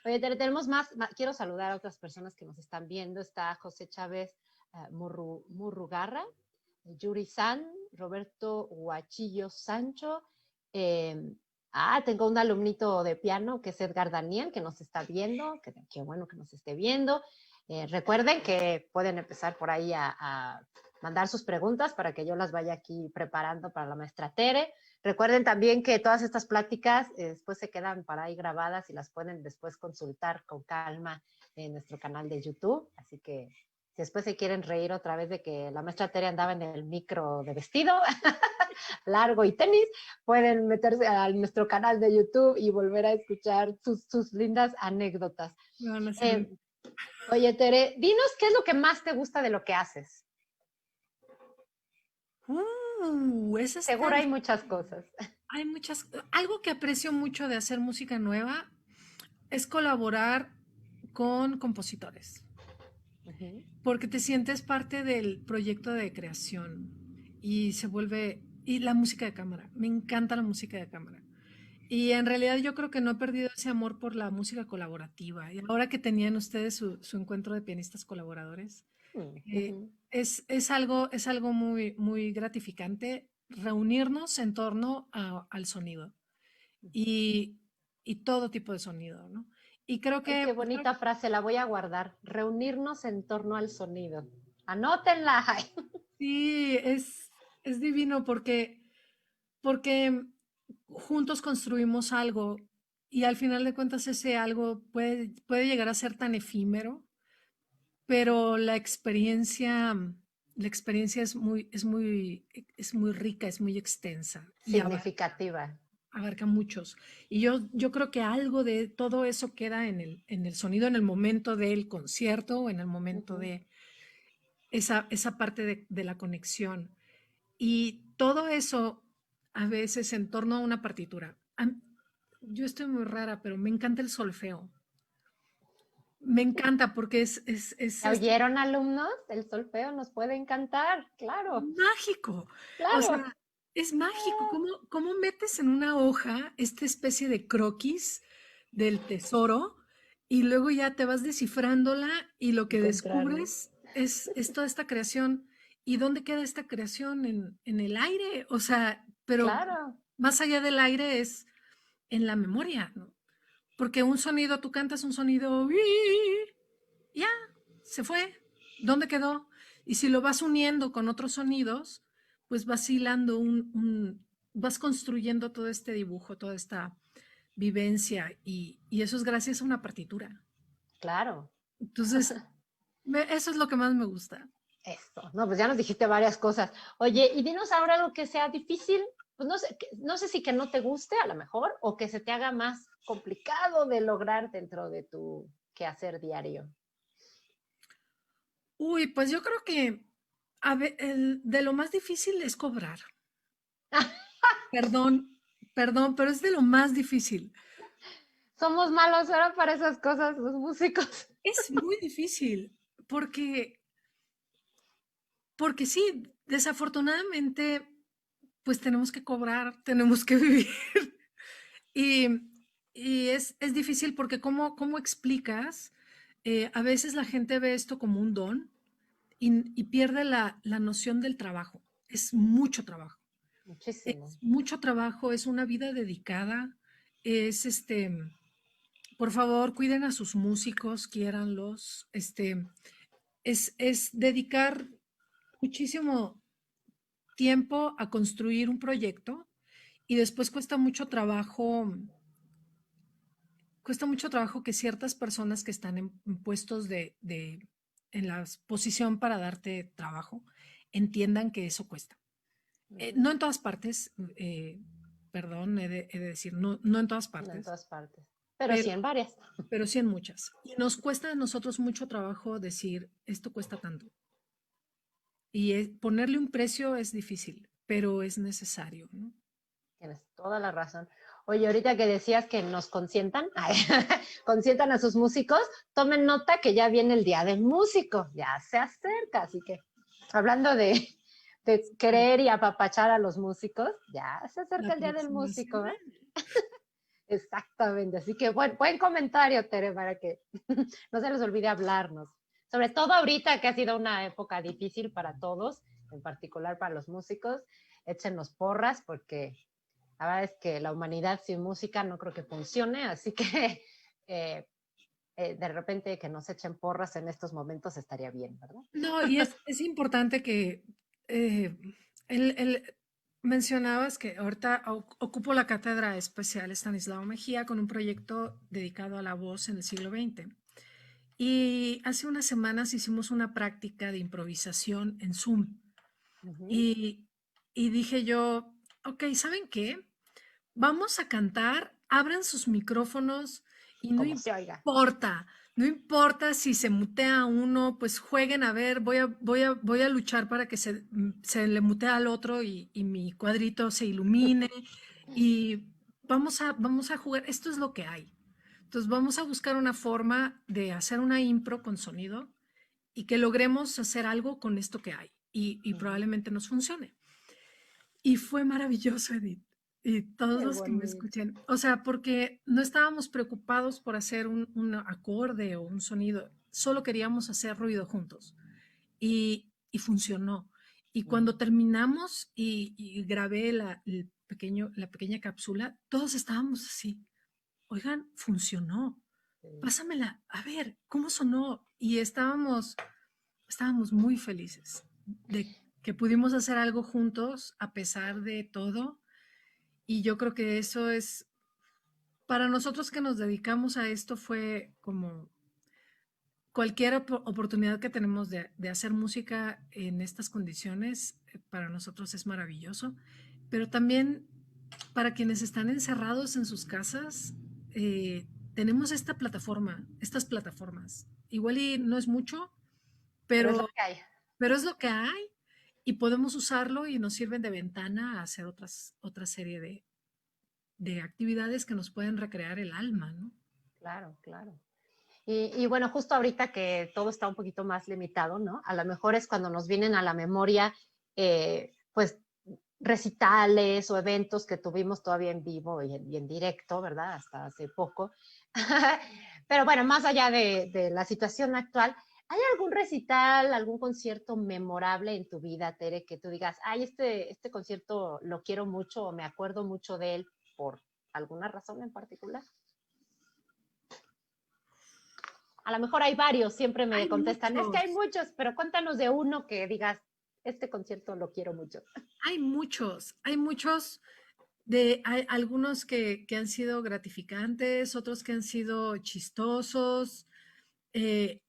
Oye, tenemos quiero saludar a otras personas que nos están viendo. Está José Chávez Murrugarra, Yuri San, Roberto Huachillo Sancho. eh, tengo un alumnito de piano que es Edgar Daniel, que nos está viendo. Qué bueno que nos esté viendo. Recuerden que pueden empezar por ahí a mandar sus preguntas para que yo las vaya aquí preparando para la maestra Tere. Recuerden también que todas estas pláticas después se quedan para ahí grabadas y las pueden después consultar con calma en nuestro canal de YouTube. Así que si después se quieren reír otra vez de que la maestra Tere andaba en el micro de vestido largo y tenis, pueden meterse a nuestro canal de YouTube y volver a escuchar sus lindas anécdotas. Me van a servir. Eh, Oye, Tere, dinos qué es lo que más te gusta de lo que haces. Esa está Seguro hay muchas cosas. hay algo que aprecio mucho de hacer música nueva es colaborar con compositores, Uh -huh. porque te sientes parte del proyecto de creación y y la música de cámara, me encanta la música de cámara. Y en realidad yo creo que no he perdido ese amor por la música colaborativa. Y ahora que tenían ustedes su encuentro de pianistas colaboradores, Uh -huh. es algo muy, muy gratificante reunirnos en torno al sonido y, y todo tipo de sonido, ¿no? Y creo Ay, qué que, bonita frase, la voy a guardar. Reunirnos en torno al sonido. Anótenla. sí, es divino porque juntos construimos algo y al final de cuentas ese algo puede llegar a ser tan efímero, pero la experiencia es muy rica, es muy extensa y Significativa. abarca muchos. Y yo creo que algo de todo eso queda en el sonido, en el momento del concierto, en el Uh momento -huh. de esa parte de la conexión. Y todo eso a veces en torno a una partitura. Yo estoy muy rara, pero me encanta el solfeo. Me encanta porque ¿Ya oyeron, alumnos? El solfeo nos puede encantar. Claro, mágico. O claro. sea, es mágico. ¿Cómo metes en una hoja esta especie de croquis del tesoro y luego ya te vas descifrándola y lo que Encontrarlo. descubres es toda esta creación? ¿Y dónde queda esta creación? En el aire. O sea, pero Claro, más allá del aire es en la memoria, ¿no? Porque un sonido, tú cantas un sonido, y ya, se fue. ¿Dónde quedó? Y si lo vas uniendo con otros sonidos, pues vas hilando vas construyendo todo este dibujo, toda esta vivencia, y eso es gracias a una partitura. claro. Entonces, eso es lo que más me gusta. Eso. No, pues ya nos dijiste varias cosas. Oye, y dinos ahora algo que sea difícil. pues no sé si que no te guste a lo mejor o que se te haga más complicado de lograr dentro de tu quehacer diario? Uy, pues yo creo que de lo más difícil es cobrar. Perdón, perdón, pero es de lo más difícil. Somos malos ahora para esas cosas, los músicos. Es muy difícil porque, porque sí, desafortunadamente, pues tenemos que cobrar, tenemos que vivir. Y, y es difícil porque ¿cómo explicas? A veces la gente ve esto como un don y pierde la noción del trabajo. Es mucho trabajo. Muchísimo. Es mucho trabajo, es una vida dedicada, es por favor, cuiden a sus músicos, quiéranlos, es dedicar muchísimo tiempo a construir un proyecto y después cuesta mucho trabajo que ciertas personas que están en puestos en la posición para darte trabajo entiendan que eso cuesta. No en todas partes, perdón, he de decir, no en todas No en partes, todas partes, pero pero, sí en varias. pero sí en muchas. Y nos cuesta a nosotros mucho trabajo decir, esto cuesta tanto. Y ponerle un precio es difícil, pero es necesario, ¿no? Tienes toda la razón. Oye, ahorita que decías que nos consientan, ay, consientan a sus músicos, tomen nota que ya viene el Día del Músico, ya se acerca, así que hablando de querer y apapachar a los músicos, ya se La acerca el Día del próxima Músico, ¿eh? semana. Exactamente, así que buen comentario, Tere, para que no se les olvide hablarnos. Sobre todo ahorita que ha sido una época difícil para todos, en particular para los músicos, échenos porras porque la verdad es que la humanidad sin música no creo que funcione, así que eh, de repente que nos echen porras en estos momentos estaría bien, ¿verdad? No, y es importante que eh, mencionabas que ahorita ocupo la cátedra especial Estanislao Mejía con un proyecto dedicado a la voz en el siglo XX. Y hace unas semanas hicimos una práctica de improvisación en Zoom. Uh -huh. Y, y dije yo, ok, ¿saben qué? Vamos a cantar, abran sus micrófonos y no Como se oiga. importa, no importa si se mutea uno, pues jueguen a ver, voy a luchar para que se le mutee al otro y mi cuadrito se ilumine y vamos a jugar, esto es lo que hay. Entonces vamos a buscar una forma de hacer una impro con sonido y que logremos hacer algo con esto que hay y Uh -huh. probablemente nos funcione. Y fue maravilloso, Edith. Y todos Qué los que me bonito. escuchen. O sea, porque no estábamos preocupados por hacer un acorde o un sonido, solo queríamos hacer ruido juntos. Y funcionó. Y Uh -huh. cuando terminamos y grabé la pequeña cápsula, todos estábamos así. Oigan, funcionó. Sí. Pásamela. A ver, ¿cómo sonó? Y estábamos muy felices de que pudimos hacer algo juntos a pesar de todo. Y yo creo que eso es, para nosotros que nos dedicamos a esto, fue como cualquier oportunidad que tenemos de hacer música en estas condiciones, para nosotros es maravilloso. Pero también para quienes están encerrados en sus casas, tenemos estas plataformas. Igual y no es mucho, Pero es lo pero que hay. pero es lo que hay y podemos usarlo y nos sirven de ventana a hacer otra serie de actividades que nos pueden recrear el alma, ¿no? Claro, claro. Y bueno, justo ahorita que todo está un poquito más limitado, ¿no? A lo mejor es cuando nos vienen a la memoria, pues, recitales o eventos que tuvimos todavía en vivo y en directo, ¿verdad? Hasta hace poco. Pero bueno, más allá de la situación actual, ¿hay algún recital, algún concierto memorable en tu vida, Tere, que tú digas, ay, este concierto lo quiero mucho o me acuerdo mucho de él por alguna razón en particular? A lo mejor hay varios, siempre me Hay contestan, es que hay muchos, muchos, pero cuéntanos de uno que digas, este concierto lo quiero mucho. hay muchos hay algunos que han sido gratificantes, otros que han sido chistosos, eh,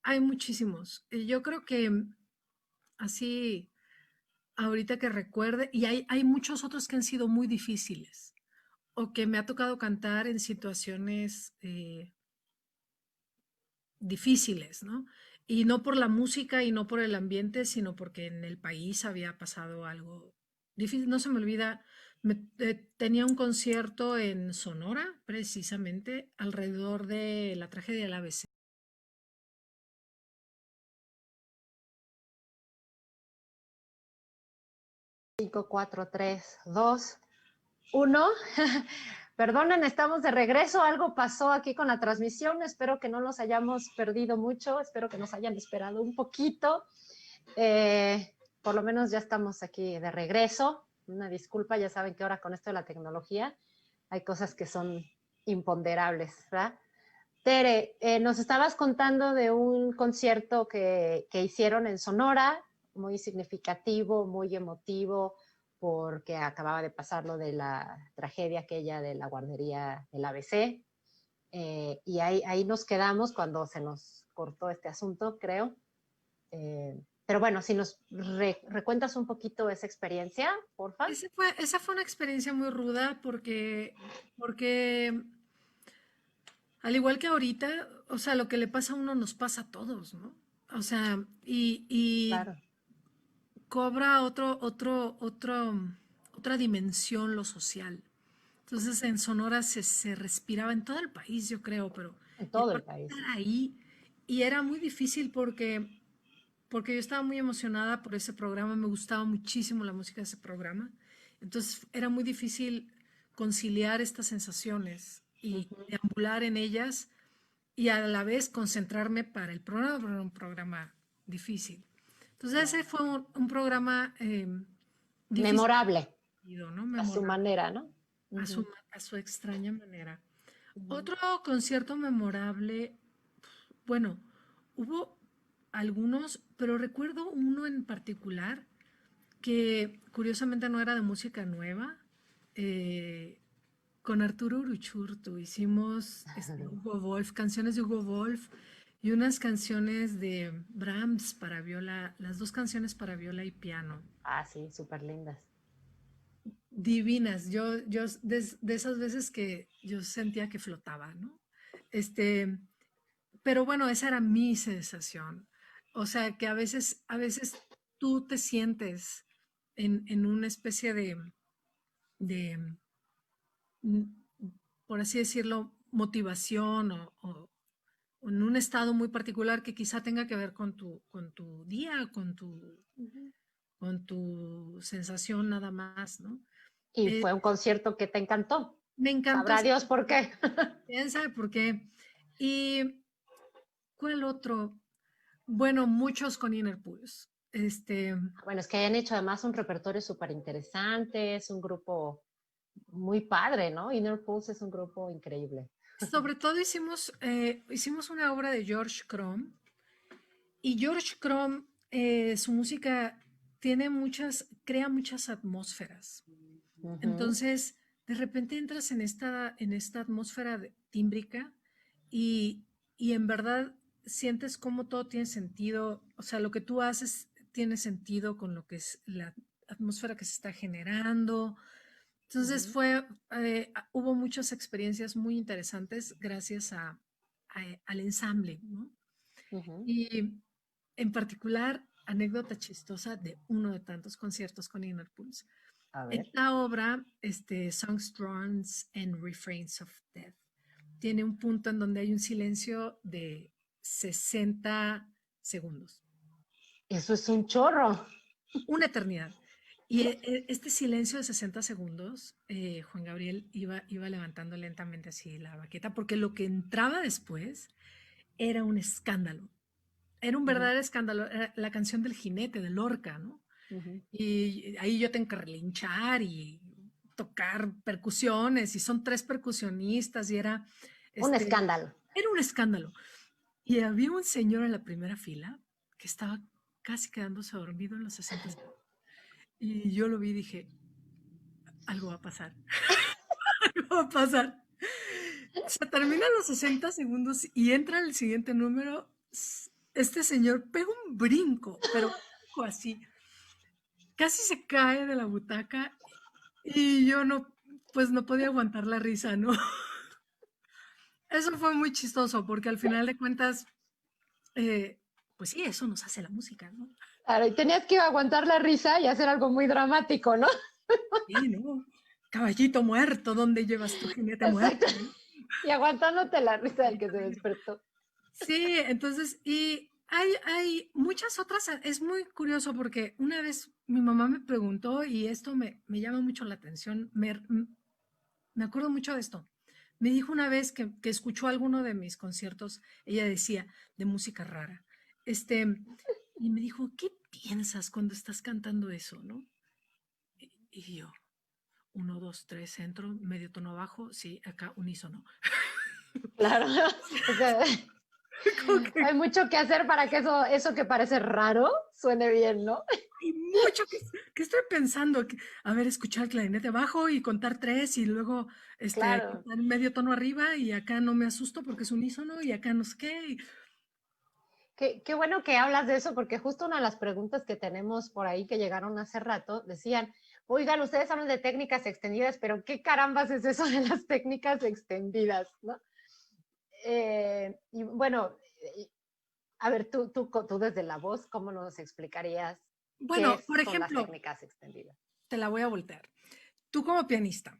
hay muchísimos. Yo creo que así ahorita que recuerde, y hay muchos otros que han sido muy difíciles, o que me ha tocado cantar en situaciones difíciles, ¿no? Y no por la música y no por el ambiente, sino porque en el país había pasado algo difícil. No se me olvida, tenía un concierto en Sonora, precisamente, alrededor de la tragedia del ABC. 5, 4, 3, 2, 1. Perdonen, estamos de regreso. Algo pasó aquí con la transmisión. Espero que no nos hayamos perdido mucho. Espero que nos hayan esperado un poquito. Por lo menos ya estamos aquí de regreso. Una disculpa, ya saben que ahora con esto de la tecnología hay cosas que son imponderables, ¿verdad? Tere, nos estabas contando de un concierto que hicieron en Sonora, muy significativo, muy emotivo, porque acababa de pasar lo de la tragedia aquella de la guardería del ABC. Y ahí nos quedamos cuando se nos cortó este asunto, creo. Pero bueno, si nos recuentas un poquito esa experiencia, porfa. Esa fue una experiencia muy ruda porque al igual que ahorita, o sea, lo que le pasa a uno nos pasa a todos, ¿no? O sea, y Claro. cobra otra dimensión lo social. Entonces en Sonora se respiraba en todo el país, yo creo, pero En y todo el aparte país. estar ahí, y era muy difícil porque yo estaba muy emocionada por ese programa, me gustaba muchísimo la música de ese programa, entonces era muy difícil conciliar estas sensaciones y Uh-huh. deambular en ellas y a la vez concentrarme para el programa, porque era un programa difícil. Entonces ese fue un programa difícil, Memorable, ¿no? a su Memorable, manera, ¿no? a Uh-huh. su extraña manera. Uh-huh. Otro concierto memorable, bueno, hubo algunos, pero recuerdo uno en particular que curiosamente no era de música nueva. eh, con Arturo Uruchurtu hicimos Hugo Wolf, canciones de Hugo Wolf y unas canciones de Brahms para viola, las dos canciones para viola y piano. Ah, sí, súper lindas. Divinas, yo de esas veces que yo sentía que flotaba, ¿no? Este, pero bueno, esa era mi sensación. O sea, que a veces tú te sientes en una especie de, mm, por así decirlo, motivación o en un estado muy particular que quizá tenga que ver con tu día, Uh-huh. con tu sensación nada más, ¿no? Y Eh, fue un concierto que te encantó. Me encantó Sabrá ese Dios por concierto, qué. quién sabe por qué. ¿Y cuál otro? Bueno, muchos con Inner Pulse. Bueno, es que hayan hecho además un repertorio súper interesante, es un grupo muy padre, ¿no? Inner Pulse es un grupo increíble. Sobre todo hicimos una obra de George Crumb y George Crumb, su música crea muchas atmósferas. Uh-huh. Entonces, de repente entras en esta atmósfera tímbrica y, y en verdad sientes como todo tiene sentido, o sea, lo que tú haces tiene sentido con lo que es la atmósfera que se está generando. Entonces Uh-huh. hubo muchas experiencias muy interesantes gracias al ensamble, ¿no? Uh-huh. Y en particular, anécdota chistosa de uno de tantos conciertos con Inner Pulse. A ver. Esta obra, Songs, Drones and Refrains of Death, tiene un punto en donde hay un silencio de 60 segundos. Eso es un chorro. Una eternidad. Y este silencio de 60 segundos, Juan Gabriel iba levantando lentamente así la baqueta, porque lo que entraba después era un escándalo. Era un Uh-huh. verdadero escándalo. Era la canción del jinete, de Lorca, ¿no? Uh-huh. Y ahí yo tengo que relinchar y tocar percusiones, y son tres percusionistas, y Un escándalo. era un escándalo. Y había un señor en la primera fila que estaba casi quedándose dormido en los 60 segundos. Y yo lo vi y dije, algo va a pasar, algo va a pasar. Se terminan los 60 segundos y entra el siguiente número. Este señor pega un brinco, pero así. casi se cae de la butaca y yo no, pues no podía aguantar la risa, ¿no? Eso fue muy chistoso porque al final de cuentas, eh, pues sí, eso nos hace la música, ¿no? Claro, y tenías que aguantar la risa y hacer algo muy dramático, ¿no? Sí, ¿no? Caballito muerto, ¿dónde llevas tu jinete Exacto. muerto? ¿No? Y aguantándote la risa del que se despertó. Sí, entonces, y hay muchas otras, es muy curioso porque una vez mi mamá me preguntó, y esto me llama mucho la atención, me acuerdo mucho de esto. Me dijo una vez que escuchó alguno de mis conciertos, ella decía, de música rara, este, y me dijo, ¿qué piensas cuando estás cantando eso, no? Y yo, uno, dos, tres, centro, medio tono bajo, sí, acá unísono. Claro. O sea, Como que hay mucho que hacer para que eso que parece raro suene bien, ¿no? hay mucho que estoy pensando. A ver, escuchar el clarinete abajo y contar tres y luego Claro. contar medio tono arriba y acá no me asusto porque es unísono y acá no sé qué. Qué bueno que hablas de eso, porque justo una de las preguntas que tenemos por ahí que llegaron hace rato decían, oigan, ustedes hablan de técnicas extendidas, pero ¿qué carambas es eso de las técnicas extendidas, ¿no? Y bueno, a ver, tú desde la voz, ¿cómo nos explicarías Bueno, por son las ejemplo, técnicas extendidas? te la voy a voltear. Tú como pianista,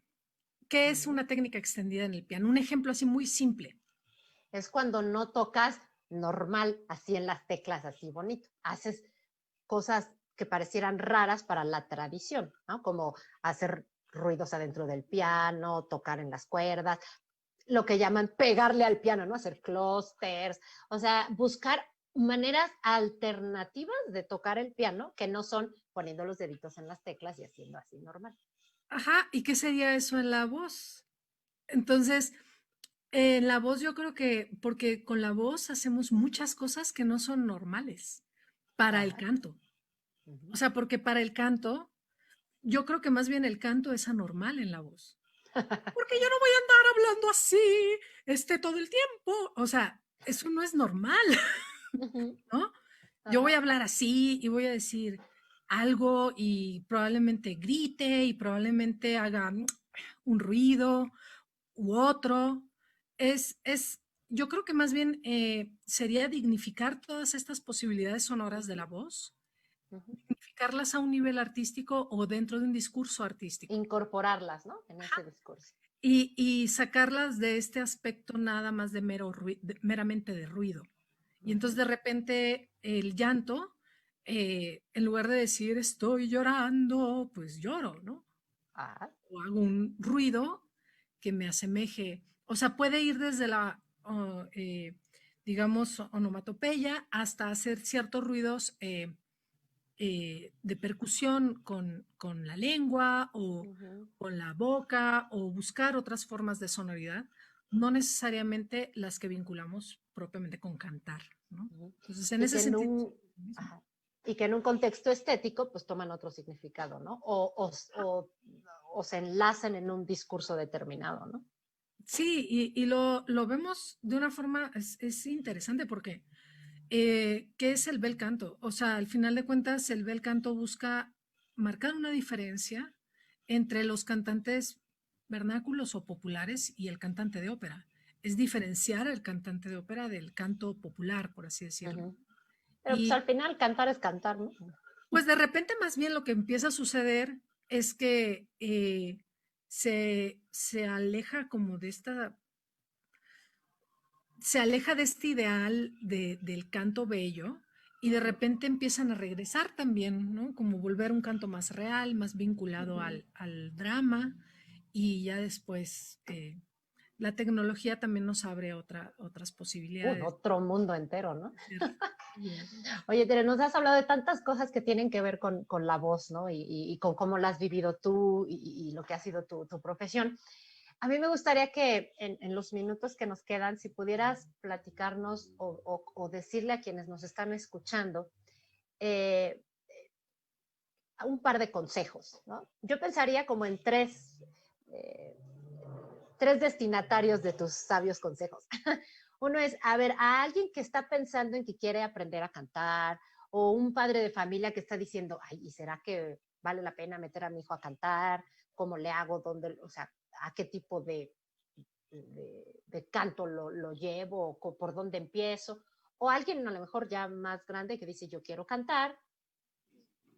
¿qué es Ujú. una técnica extendida en el piano? Un ejemplo así muy simple. Es cuando no tocas normal, así en las teclas, así bonito. Haces cosas que parecieran raras para la tradición, ¿no? Como hacer ruidos adentro del piano, tocar en las cuerdas, lo que llaman pegarle al piano, ¿no? Hacer clusters, o sea, buscar maneras alternativas de tocar el piano que no son poniendo los deditos en las teclas y haciendo así normal. Ajá, ¿y qué sería eso en la voz? Entonces, en la voz yo creo que, porque con la voz hacemos muchas cosas que no son normales para el Ajá. canto. Uh -huh. O sea, porque para el canto, yo creo que más bien el canto es anormal en la voz. Porque yo no voy a andar hablando así, todo el tiempo. O sea, eso no es normal, Uh -huh. ¿no? Yo voy Ajá. a hablar así y voy a decir algo y probablemente grite y probablemente haga un ruido u otro. Es, yo creo que más bien sería dignificar todas estas posibilidades Uh sonoras de la -huh. voz, Uh -huh. dignificarlas a un nivel artístico o dentro de un discurso artístico. Incorporarlas, ¿no? En Ajá. ese discurso. Y sacarlas de este aspecto nada más de meramente de ruido. Uh Y entonces -huh. de repente el llanto, en lugar de decir estoy llorando, pues lloro, ¿no? Ah. O hago un ruido que me asemeje, o sea, puede ir desde la, digamos, onomatopeya hasta hacer ciertos ruidos de percusión con la lengua o Uh -huh. con la boca o buscar otras formas de sonoridad, no necesariamente las que vinculamos propiamente con cantar, ¿no? Uh -huh. Entonces, en Y ese que en sentido, un, lo mismo. ajá, y que en un contexto estético, pues toman otro significado, ¿no? O se enlazan en un discurso determinado, ¿no? Sí, y lo vemos de una forma, es interesante porque, ¿qué es el bel canto? O sea, al final de cuentas, el bel canto busca marcar una diferencia entre los cantantes vernáculos o populares y el cantante de ópera. Es diferenciar al cantante de ópera del canto popular, por así Uh decirlo. -huh. Pero pues al Y final cantar es cantar, ¿no? pues de repente más bien lo que empieza a suceder es que se aleja como de esta se aleja de este ideal del canto bello y Uh de -huh. repente empiezan a regresar también, ¿no? Como volver un canto más real, más Uh vinculado -huh. al drama y ya después la tecnología también nos abre otras posibilidades Otro mundo entero, ¿no? de hacer. Oye, Tere, nos has hablado de tantas cosas que tienen que ver con la voz, ¿no? Y con cómo la has vivido tú y lo que ha sido tu profesión. A mí me gustaría que en los minutos que nos quedan, si pudieras platicarnos o decirle a quienes nos están escuchando eh, un par de consejos, ¿no? Yo pensaría como en eh, tres destinatarios de tus sabios consejos. Uno es, a ver, a alguien que está pensando en que quiere aprender a cantar o un padre de familia que está diciendo, ay, ¿y será que ¿vale la pena meter a mi hijo a cantar? ¿Cómo le hago? ¿Dónde? O sea, ¿a qué tipo de canto lo llevo? ¿Por dónde empiezo? O alguien a lo mejor ya más grande que dice, yo quiero cantar.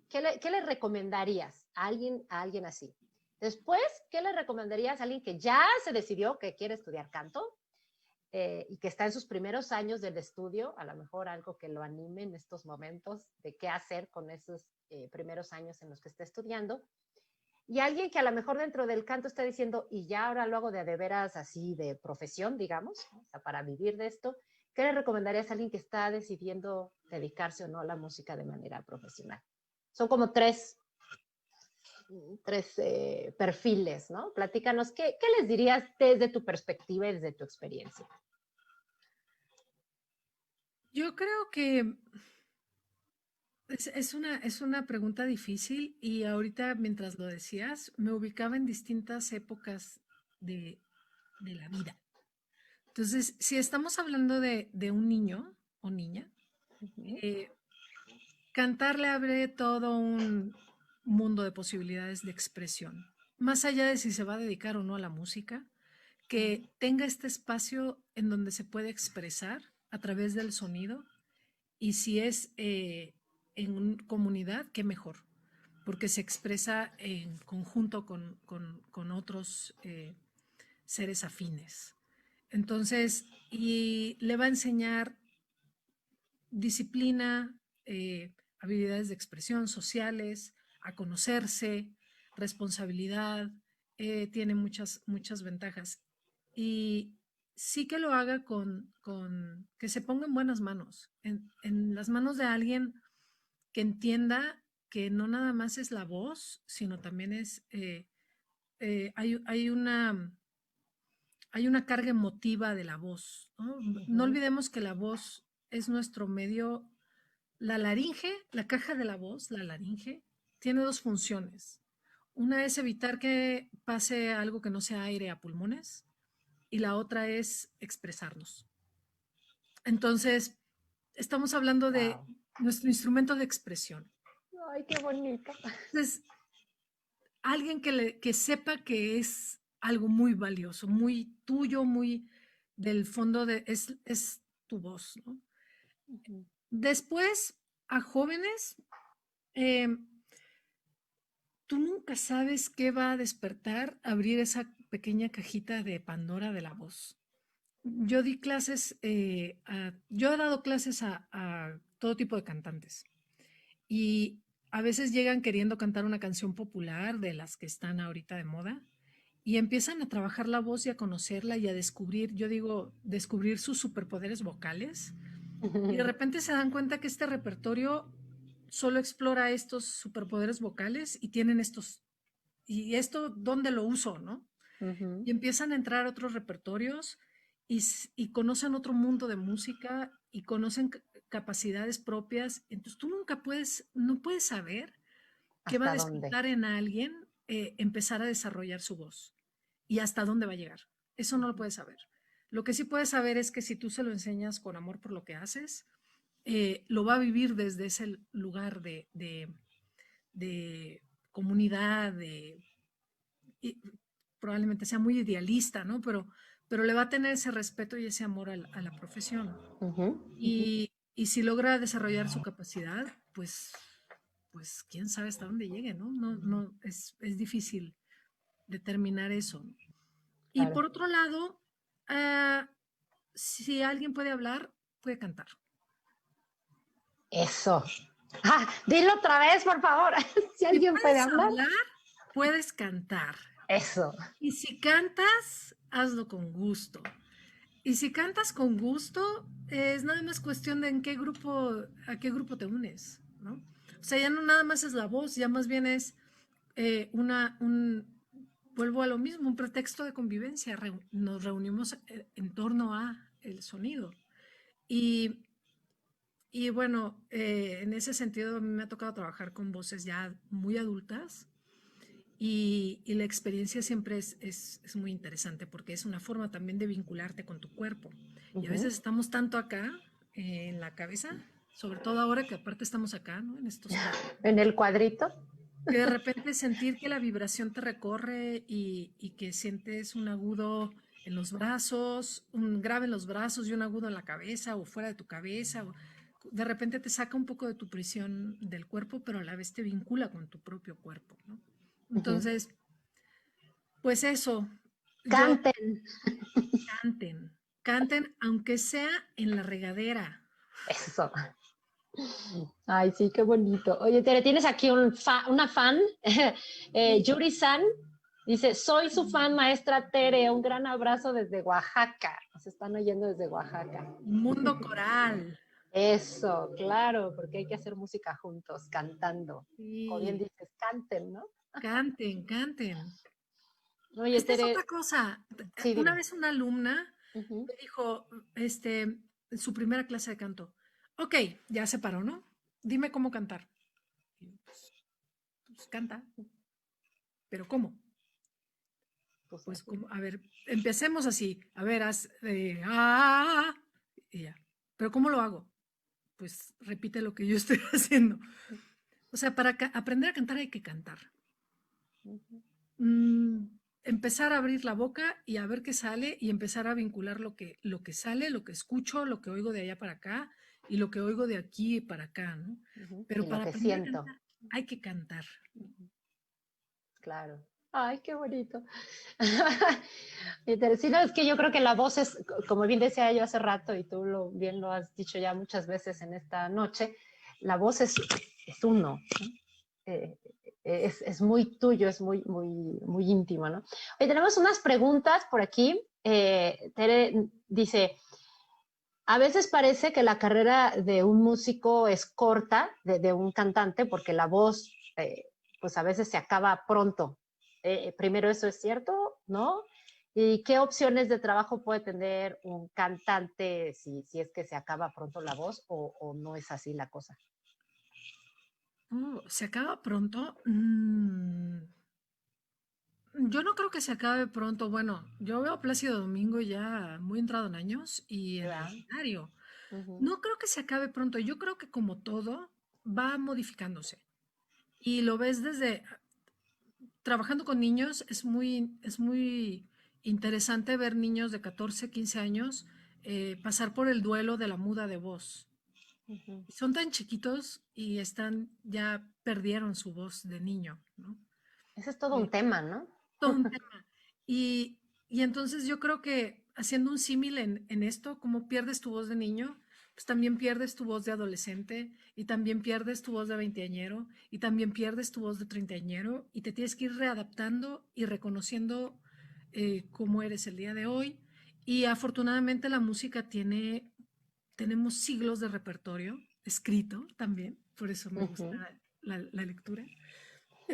¿Qué le recomendarías a alguien así? Después, ¿qué le recomendarías a alguien que ya se decidió que quiere estudiar canto y que está en sus primeros años del estudio? A lo mejor algo que lo anime en estos momentos de qué hacer con esos primeros años en los que está estudiando. Y alguien que a lo mejor dentro del canto está diciendo, y ya ahora lo hago de veras así de profesión, digamos, o sea, para vivir de esto. ¿Qué le recomendarías a alguien que está decidiendo dedicarse o no a la música de manera profesional? Son como tres perfiles, ¿no? Platícanos, ¿qué les dirías desde tu perspectiva y desde tu experiencia? Yo creo que es una pregunta difícil y ahorita mientras lo decías, me ubicaba en distintas épocas de la vida. Entonces, si estamos hablando de un niño o niña, eh, cantar le abre todo un mundo de posibilidades de expresión. Más allá de si se va a dedicar o no a la música, que tenga este espacio en donde se puede expresar a través del sonido y si es en comunidad, qué mejor, porque se expresa en conjunto con otros seres afines. Entonces, y le va a enseñar disciplina, habilidades de expresión sociales, a conocerse, responsabilidad, tiene muchas ventajas. Y sí que lo haga que se ponga en buenas manos, en las manos de alguien que entienda que no nada más es la voz, sino también hay una carga emotiva de la voz, ¿no? No olvidemos que la voz es nuestro medio, la laringe, la caja de la voz, la laringe, tiene dos funciones. Una es evitar que pase algo que no sea aire a pulmones y la otra es expresarnos. Entonces, estamos hablando de nuestro instrumento de expresión. Ay, qué bonito. Entonces, alguien que sepa que es algo muy valioso, muy tuyo, muy del fondo es tu voz, ¿no? Después, a jóvenes, eh, tú nunca sabes qué va a despertar abrir esa pequeña cajita de Pandora de la voz. Yo di clases, yo he dado clases a todo tipo de cantantes y a veces llegan queriendo cantar una canción popular de las que están ahorita de moda y empiezan a trabajar la voz y a conocerla y a descubrir, yo digo, descubrir sus superpoderes vocales y de repente se dan cuenta que este repertorio solo explora estos superpoderes vocales y tienen estos, y esto, ¿dónde lo uso, no? Y empiezan a entrar otros repertorios y conocen otro mundo de música y conocen capacidades propias. Entonces tú no puedes saber qué va a ¿Hasta dónde? despertar en alguien empezar a desarrollar su voz y hasta dónde va a llegar. Eso no lo puedes saber. Lo que sí puedes saber es que si tú se lo enseñas con amor por lo que haces, lo va a vivir desde ese lugar de comunidad, probablemente sea muy idealista, ¿no? Pero le va a tener ese respeto y ese amor a la profesión. Y si logra desarrollar su capacidad, pues quién sabe hasta dónde llegue, ¿no? No, es difícil determinar eso. Y Claro. por otro lado, uh, si alguien puede hablar, puede cantar. Eso. Dilo otra vez, por favor. Si alguien puede hablar, puedes cantar. Eso. Y si cantas, hazlo con gusto. Y si cantas con gusto, es nada más cuestión de a qué grupo te unes, ¿no? O sea, ya no nada más es la voz, ya más bien es vuelvo a lo mismo, un pretexto de convivencia. Nos reunimos en torno a el sonido. Y bueno, en ese sentido a mí me ha tocado trabajar con voces ya muy adultas y la experiencia siempre es muy interesante porque es una forma también de vincularte con tu cuerpo. Y a veces estamos tanto acá en la cabeza, sobre todo ahora que aparte estamos acá, ¿no? En estos En el cuadrito. Que de repente sentir que la vibración te recorre y que sientes un agudo en los brazos, un grave en los brazos y un agudo en la cabeza o fuera de tu cabeza. De repente te saca un poco de tu prisión del cuerpo, pero a la vez te vincula con tu propio cuerpo, ¿no? Ujú. Entonces, pues eso, yo Canten. canten, canten aunque sea en la regadera. Eso. Ay, sí, qué bonito. Oye, Tere, tienes aquí una fan, Sí. Yuri-san, dice, soy su fan, maestra Tere, un gran abrazo desde Oaxaca. Nos están oyendo desde Oaxaca. Mundo coral. Eso, claro, porque hay que hacer música juntos, cantando. Como bien Sí, dices, canten, ¿no? canten, canten. Oye, Esta es Tere, otra cosa. sí, Una dime. vez una alumna Ujú. me dijo, en su primera clase de canto, ok, ya se paró, ¿no? Dime cómo cantar. Y yo, pues canta, pero ¿cómo? Pues Pues así. como, a ver, empecemos así. A ver, y ya. Pero ¿cómo lo hago? Pues repite lo que yo estoy haciendo. O sea, para aprender a cantar hay que cantar. Ujú. Mm, empezar a abrir la boca y a ver qué sale y empezar a vincular lo que sale, lo que escucho, lo que oigo de allá para acá y lo que oigo de aquí para acá, ¿no? Ujú. Pero Y lo para que aprender a siento. cantar hay que cantar. Ujú. Claro. Ay, qué bonito. Interesante, es que yo creo que la voz es, como bien decía yo hace rato, y tú bien lo has dicho ya muchas veces en esta noche, la voz es uno, ¿no? Eh, es muy tuyo, es muy, muy, muy íntimo, ¿no? Hoy tenemos unas preguntas por aquí. Tere dice, a veces parece que la carrera de un músico es corta, de un cantante, porque la voz, pues a veces se acaba pronto. Primero, ¿eso es cierto? ¿No? ¿Y qué opciones de trabajo puede tener un cantante si es que se acaba pronto la voz o no es así la cosa? ¿Se acaba pronto? Yo no creo que se acabe pronto. Bueno, yo veo a Plácido Domingo ya muy entrado en años y en el ¿Verdad? escenario. Ujú. No creo que se acabe pronto. Yo creo que como todo va modificándose. Y lo ves desde trabajando con niños, es muy interesante ver niños de 14 15 años pasar por el duelo de la muda de voz. Ujú. Y son tan chiquitos y ya perdieron su voz de niño, ¿no? Ese es todo Eh, un tema, ¿no? todo un tema. Y, y entonces yo creo que haciendo un símil en esto, como pierdes tu voz de niño, pues también pierdes tu voz de adolescente y también pierdes tu voz de veinteañero y también pierdes tu voz de treintañero y te tienes que ir readaptando y reconociendo cómo eres el día de hoy. Y afortunadamente la música tenemos siglos de repertorio escrito también, por eso me gusta Ujú. la lectura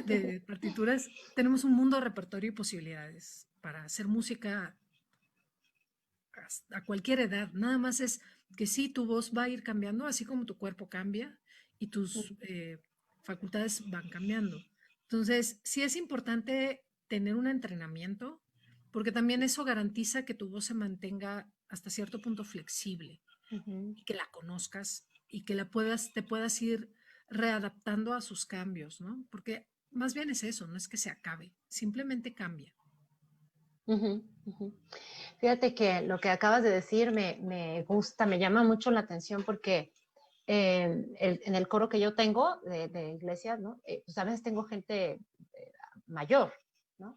de partituras, tenemos un mundo de repertorio y posibilidades para hacer música a cualquier edad. Nada más es que sí, tu voz va a ir cambiando, así como tu cuerpo cambia y tus facultades van cambiando. Entonces, sí es importante tener un entrenamiento, porque también eso garantiza que tu voz se mantenga hasta cierto punto flexible Ujú. y que la conozcas y que te puedas ir readaptando a sus cambios, ¿no? Porque más bien es eso, no es que se acabe, simplemente cambia. Ujú. Ujú. Fíjate que lo que acabas de decir me gusta, me llama mucho la atención porque en el coro que yo tengo de iglesias, ¿no? Pues a veces tengo gente mayor, ¿no?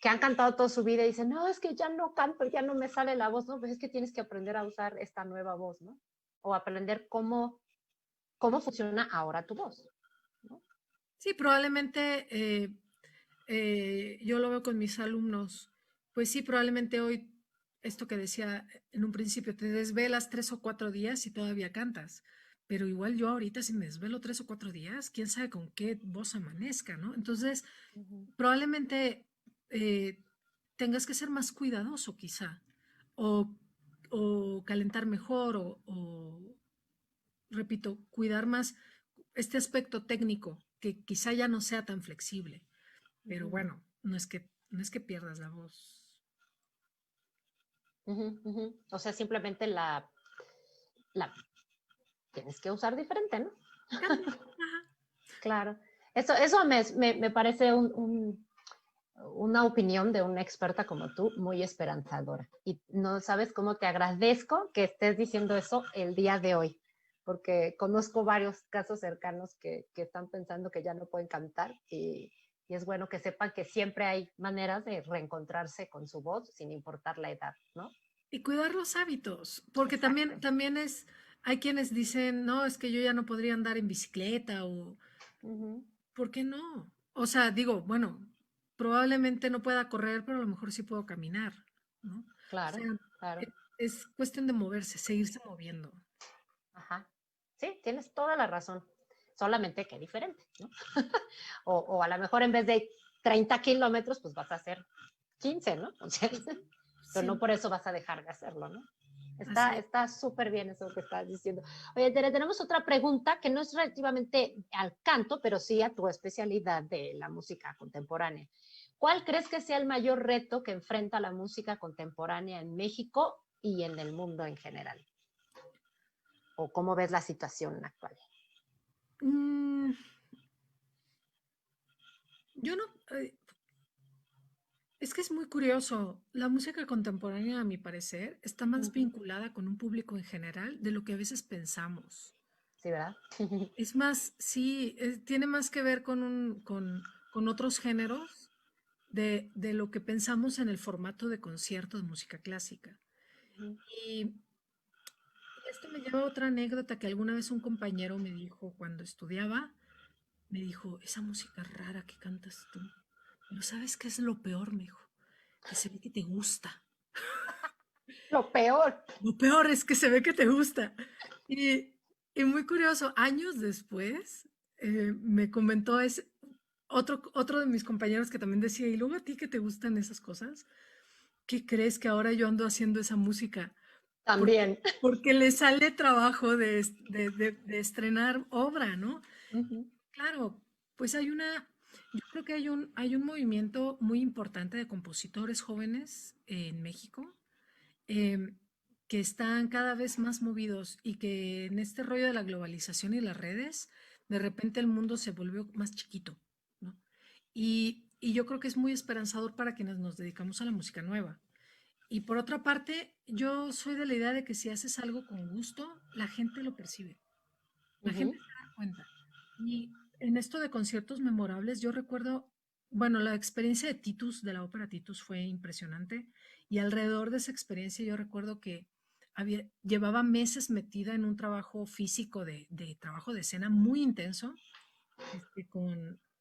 Que han cantado toda su vida y dicen, no, es que ya no canto, ya no me sale la voz, ¿no? Pues es que tienes que aprender a usar esta nueva voz, ¿no? O aprender cómo funciona ahora tu voz, ¿no? Sí, probablemente yo lo veo con mis alumnos, pues sí, probablemente hoy, esto que decía en un principio, te desvelas 3 o 4 días y todavía cantas, pero igual yo ahorita si me desvelo 3 o 4 días, quién sabe con qué voz amanezca, ¿no? Entonces, Ujú. probablemente eh, tengas que ser más cuidadoso quizá, o, o calentar mejor, repito, cuidar más este aspecto técnico, que quizá ya no sea tan flexible, pero Ujú. bueno, no es que pierdas la voz. Ujú. Ujú. O sea, simplemente la tienes que usar diferente, ¿no? Cambia. Ajá. Claro. Eso me parece una opinión de una experta como tú muy esperanzadora. Y no sabes cómo te agradezco que estés diciendo eso el día de hoy, porque conozco varios casos cercanos que están pensando que ya no pueden cantar y es bueno que sepan que siempre hay maneras de reencontrarse con su voz sin importar la edad, ¿no? Y cuidar los hábitos, porque Exacto. también hay quienes dicen, no, es que yo ya no podría andar en bicicleta o, Ujú. ¿por qué no? O sea, digo, bueno, probablemente no pueda correr, pero a lo mejor sí puedo caminar, ¿no? O Claro, sea, claro. es cuestión de moverse, seguirse moviendo. Ajá. Sí, tienes toda la razón. Solamente que diferente, ¿no? O a lo mejor en vez de 30 kilómetros, pues vas a hacer 15, ¿no? O sea, pero no Sí, por eso vas a dejar de hacerlo, ¿no? así es. Está súper bien eso que estás diciendo. Oye, Tere, tenemos otra pregunta que no es relativamente al canto, pero sí a tu especialidad de la música contemporánea. ¿Cuál crees que sea el mayor reto que enfrenta la música contemporánea en México y en el mundo en general? ¿O cómo ves la situación actual? Mm, yo no, eh, es que es muy curioso. La música contemporánea, a mi parecer, está más Ujú. vinculada con un público en general de lo que a veces pensamos. Sí, ¿verdad? Es más, sí, tiene más que ver con otros géneros de lo que pensamos en el formato de concierto de música clásica. Y esto me lleva a otra anécdota que alguna vez un compañero me dijo cuando estudiaba, me dijo, esa música rara que cantas tú, pero ¿sabes qué es lo peor? Me dijo, que se ve que te gusta. Lo peor. Lo peor es que se ve que te gusta. Y, y muy curioso, años después me comentó otro de mis compañeros que también decía, ¿y luego a ti que te gustan esas cosas? ¿Qué crees que ahora yo ando haciendo esa música? También. Porque le sale trabajo de estrenar obra, ¿no? Ujú. Claro, pues yo creo que hay un movimiento muy importante de compositores jóvenes en México em, que están cada vez más movidos y que en este rollo de la globalización y las redes, de repente el mundo se volvió más chiquito, ¿no? Y yo creo que es muy esperanzador para quienes nos dedicamos a la música nueva. Y por otra parte, yo soy de la idea de que si haces algo con gusto, la gente lo percibe, la Ujú. gente se da cuenta. Y en esto de conciertos memorables, yo recuerdo, bueno, la experiencia de Titus, de la ópera Titus, fue impresionante. Y alrededor de esa experiencia yo recuerdo que llevaba meses metida en un trabajo físico de trabajo de escena muy intenso,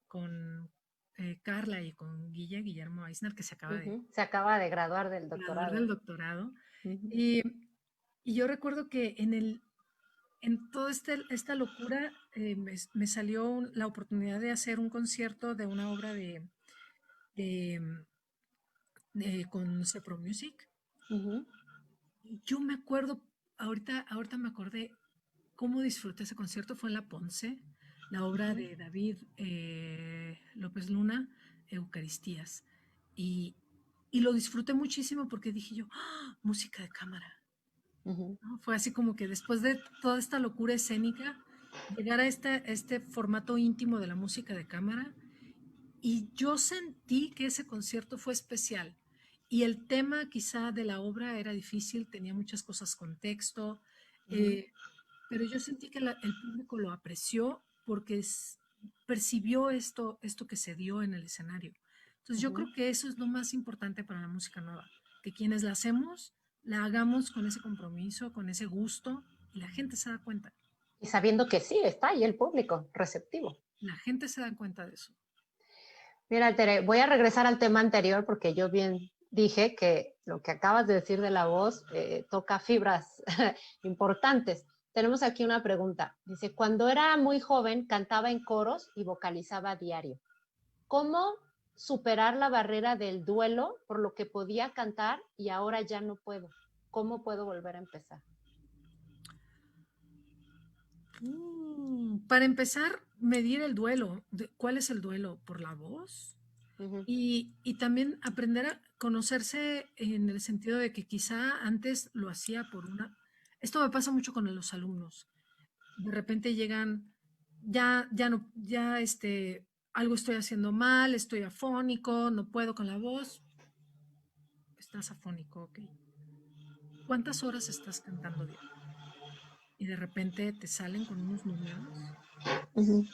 con Carla y con Guillermo Eisner, que se acaba de Ujú. Se acaba de graduar del graduar doctorado. del doctorado. Ujú. Y, y yo recuerdo que en toda esta locura me salió la oportunidad de hacer un concierto de una obra de, con Cepro Music. Ujú. Y yo me acuerdo, ahorita me acordé cómo disfruté ese concierto. Fue en La Ponce, la obra Ujú. de David López Luna, Eucaristías. Y, y lo disfruté muchísimo porque dije yo, ¡ah! Música de cámara. Ujú. ¿No? Fue así como que después de toda esta locura escénica, llegar a este formato íntimo de la música de cámara, y yo sentí que ese concierto fue especial. Y el tema quizá de la obra era difícil, tenía muchas cosas con texto, Ujú. eh, pero yo sentí que el público lo apreció porque percibió esto que se dio en el escenario. Entonces yo Ujú. creo que eso es lo más importante para la música nueva, que quienes la hacemos, la hagamos con ese compromiso, con ese gusto, y la gente se da cuenta. Y sabiendo que sí, está ahí el público receptivo. La gente se da cuenta de eso. Mira, Tere, voy a regresar al tema anterior porque yo bien dije que lo que acabas de decir de la voz toca fibras importantes. Tenemos aquí una pregunta. Dice, cuando era muy joven cantaba en coros y vocalizaba a diario. ¿Cómo superar la barrera del duelo por lo que podía cantar y ahora ya no puedo? ¿Cómo puedo volver a empezar? Para empezar, medir el duelo. ¿Cuál es el duelo? ¿Por la voz? Ujú. Y también aprender a conocerse en el sentido de que quizá antes lo hacía por una... Esto me pasa mucho con los alumnos. De repente llegan, ya no, ya algo estoy haciendo mal, estoy afónico, no puedo con la voz. Estás afónico, ok. ¿Cuántas horas estás cantando diario? Y de repente te salen con unos números. Ujú.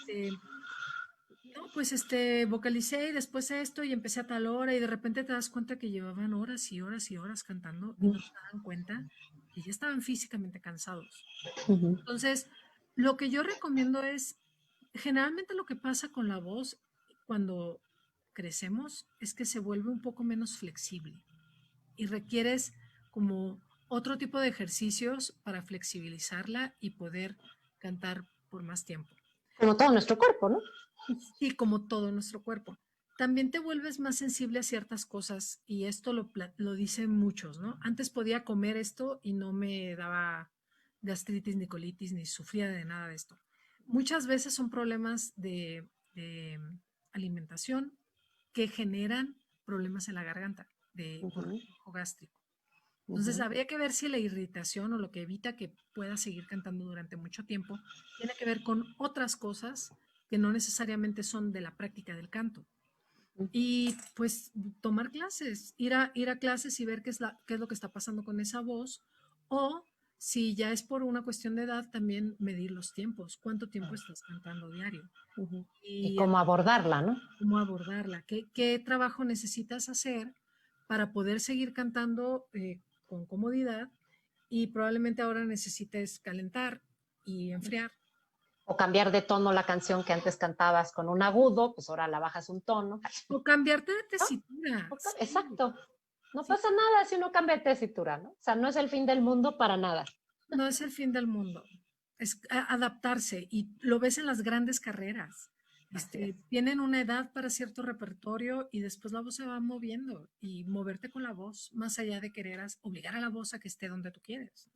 No, pues vocalicé y después esto y empecé a tal hora y de repente te das cuenta que llevaban horas y horas y horas cantando y no se daban cuenta que ya estaban físicamente cansados. Ujú. Entonces, lo que yo recomiendo es, generalmente lo que pasa con la voz cuando crecemos es que se vuelve un poco menos flexible y requieres como otro tipo de ejercicios para flexibilizarla y poder cantar por más tiempo. Como todo nuestro cuerpo, ¿no? Sí, como todo nuestro cuerpo. También te vuelves más sensible a ciertas cosas y esto lo dicen muchos, ¿no? Antes podía comer esto y no me daba gastritis ni colitis ni sufría de nada de esto. Muchas veces son problemas de alimentación que generan problemas en la garganta por Ujú, reflujo gástrico. Entonces, ujú. habría que ver si la irritación o lo que evita que pueda seguir cantando durante mucho tiempo tiene que ver con otras cosas que no necesariamente son de la práctica del canto. Y pues tomar clases, ir a clases y ver qué es lo que está pasando con esa voz. O si ya es por una cuestión de edad, también medir los tiempos. ¿Cuánto tiempo estás cantando diario? Ujú. Y Y cómo abordarla, ¿no? cómo abordarla, qué trabajo necesitas hacer para poder seguir cantando con comodidad y probablemente ahora necesites calentar y enfriar. O cambiar de tono la canción que antes cantabas con un agudo, pues ahora la bajas un tono. O cambiarte de ¿No? tesitura, sí, Exacto. No sí, pasa nada si uno cambia de tesitura, ¿no? O sea, no es el fin del mundo para nada. no es el fin del mundo, es adaptarse y lo ves en las grandes carreras. Así es. Tienen una edad para cierto repertorio y después la voz se va moviendo y moverte con la voz, más allá de querer obligar a la voz a que esté donde tú quieres.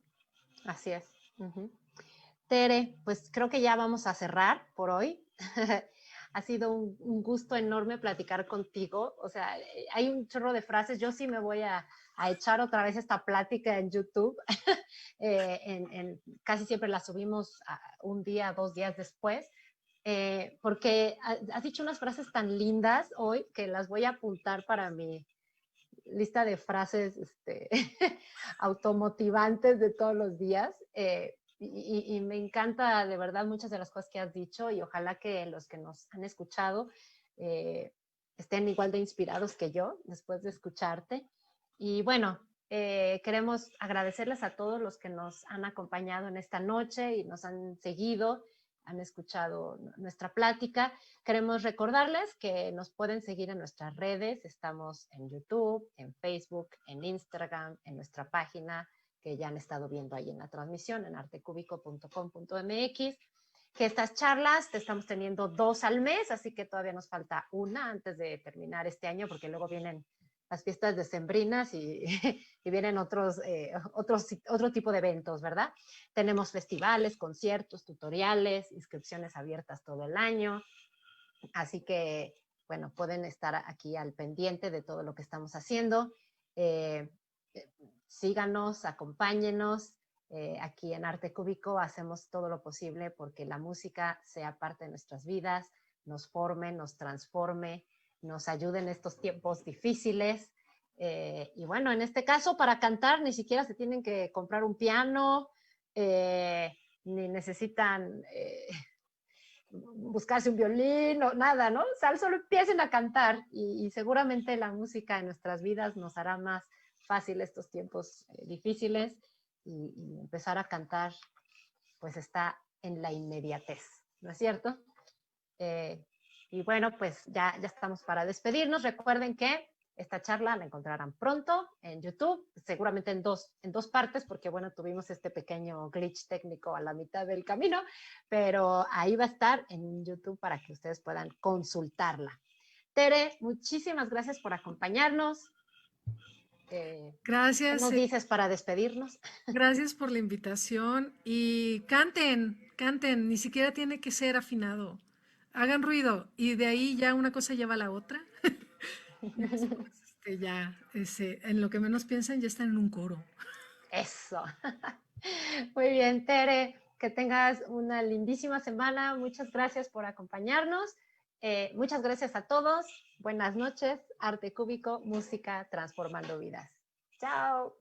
Así es. Ujú. Tere, pues creo que ya vamos a cerrar por hoy. Ha sido un gusto enorme platicar contigo. O sea, hay un chorro de frases. Yo sí me voy a echar otra vez esta plática en YouTube. Casi siempre la subimos un día, 2 días después. Porque has dicho unas frases tan lindas hoy que las voy a apuntar para mi lista de frases automotivantes de todos los días. Y me encanta de verdad muchas de las cosas que has dicho y ojalá que los que nos han escuchado eh, estén igual de inspirados que yo después de escucharte. Y bueno, queremos agradecerles a todos los que nos han acompañado en esta noche y nos han seguido, han escuchado nuestra plática. Queremos recordarles que nos pueden seguir en nuestras redes. Estamos en YouTube, en Facebook, en Instagram, en nuestra página que ya han estado viendo ahí en la transmisión, en artecubico.com.mx, que estas charlas te estamos teniendo 2 al mes, así que todavía nos falta una antes de terminar este año, porque luego vienen las fiestas decembrinas y vienen otro tipo de eventos, ¿verdad? Tenemos festivales, conciertos, tutoriales, inscripciones abiertas todo el año, así que, bueno, pueden estar aquí al pendiente de todo lo que estamos haciendo. Eh, Síganos, acompáñenos. Aquí en Arte Cúbico hacemos todo lo posible porque la música sea parte de nuestras vidas, nos forme, nos transforme, nos ayude en estos tiempos difíciles. Y bueno, en este caso, para cantar ni siquiera se tienen que comprar un piano, ni necesitan buscarse un violín o nada, ¿no? O sea, solo empiecen a cantar y seguramente la música en nuestras vidas nos hará más fácil estos tiempos difíciles y empezar a cantar pues está en la inmediatez, ¿no es cierto? Eh, y bueno, pues ya estamos para despedirnos. Recuerden que esta charla la encontrarán pronto en YouTube, seguramente en dos partes, porque bueno, tuvimos este pequeño glitch técnico a la mitad del camino, pero ahí va a estar en YouTube para que ustedes puedan consultarla. Tere, muchísimas gracias por acompañarnos. ¿Qué Gracias, nos dices para despedirnos? gracias por la invitación y canten, canten, ni siquiera tiene que ser afinado. Hagan ruido y de ahí ya una cosa lleva a la otra. Y después en lo que menos piensan, ya están en un coro. Eso. Muy bien, Tere, que tengas una lindísima semana. Muchas gracias por acompañarnos Muchas gracias a todos. Buenas noches. Arte Cúbico, música transformando vidas. Chao.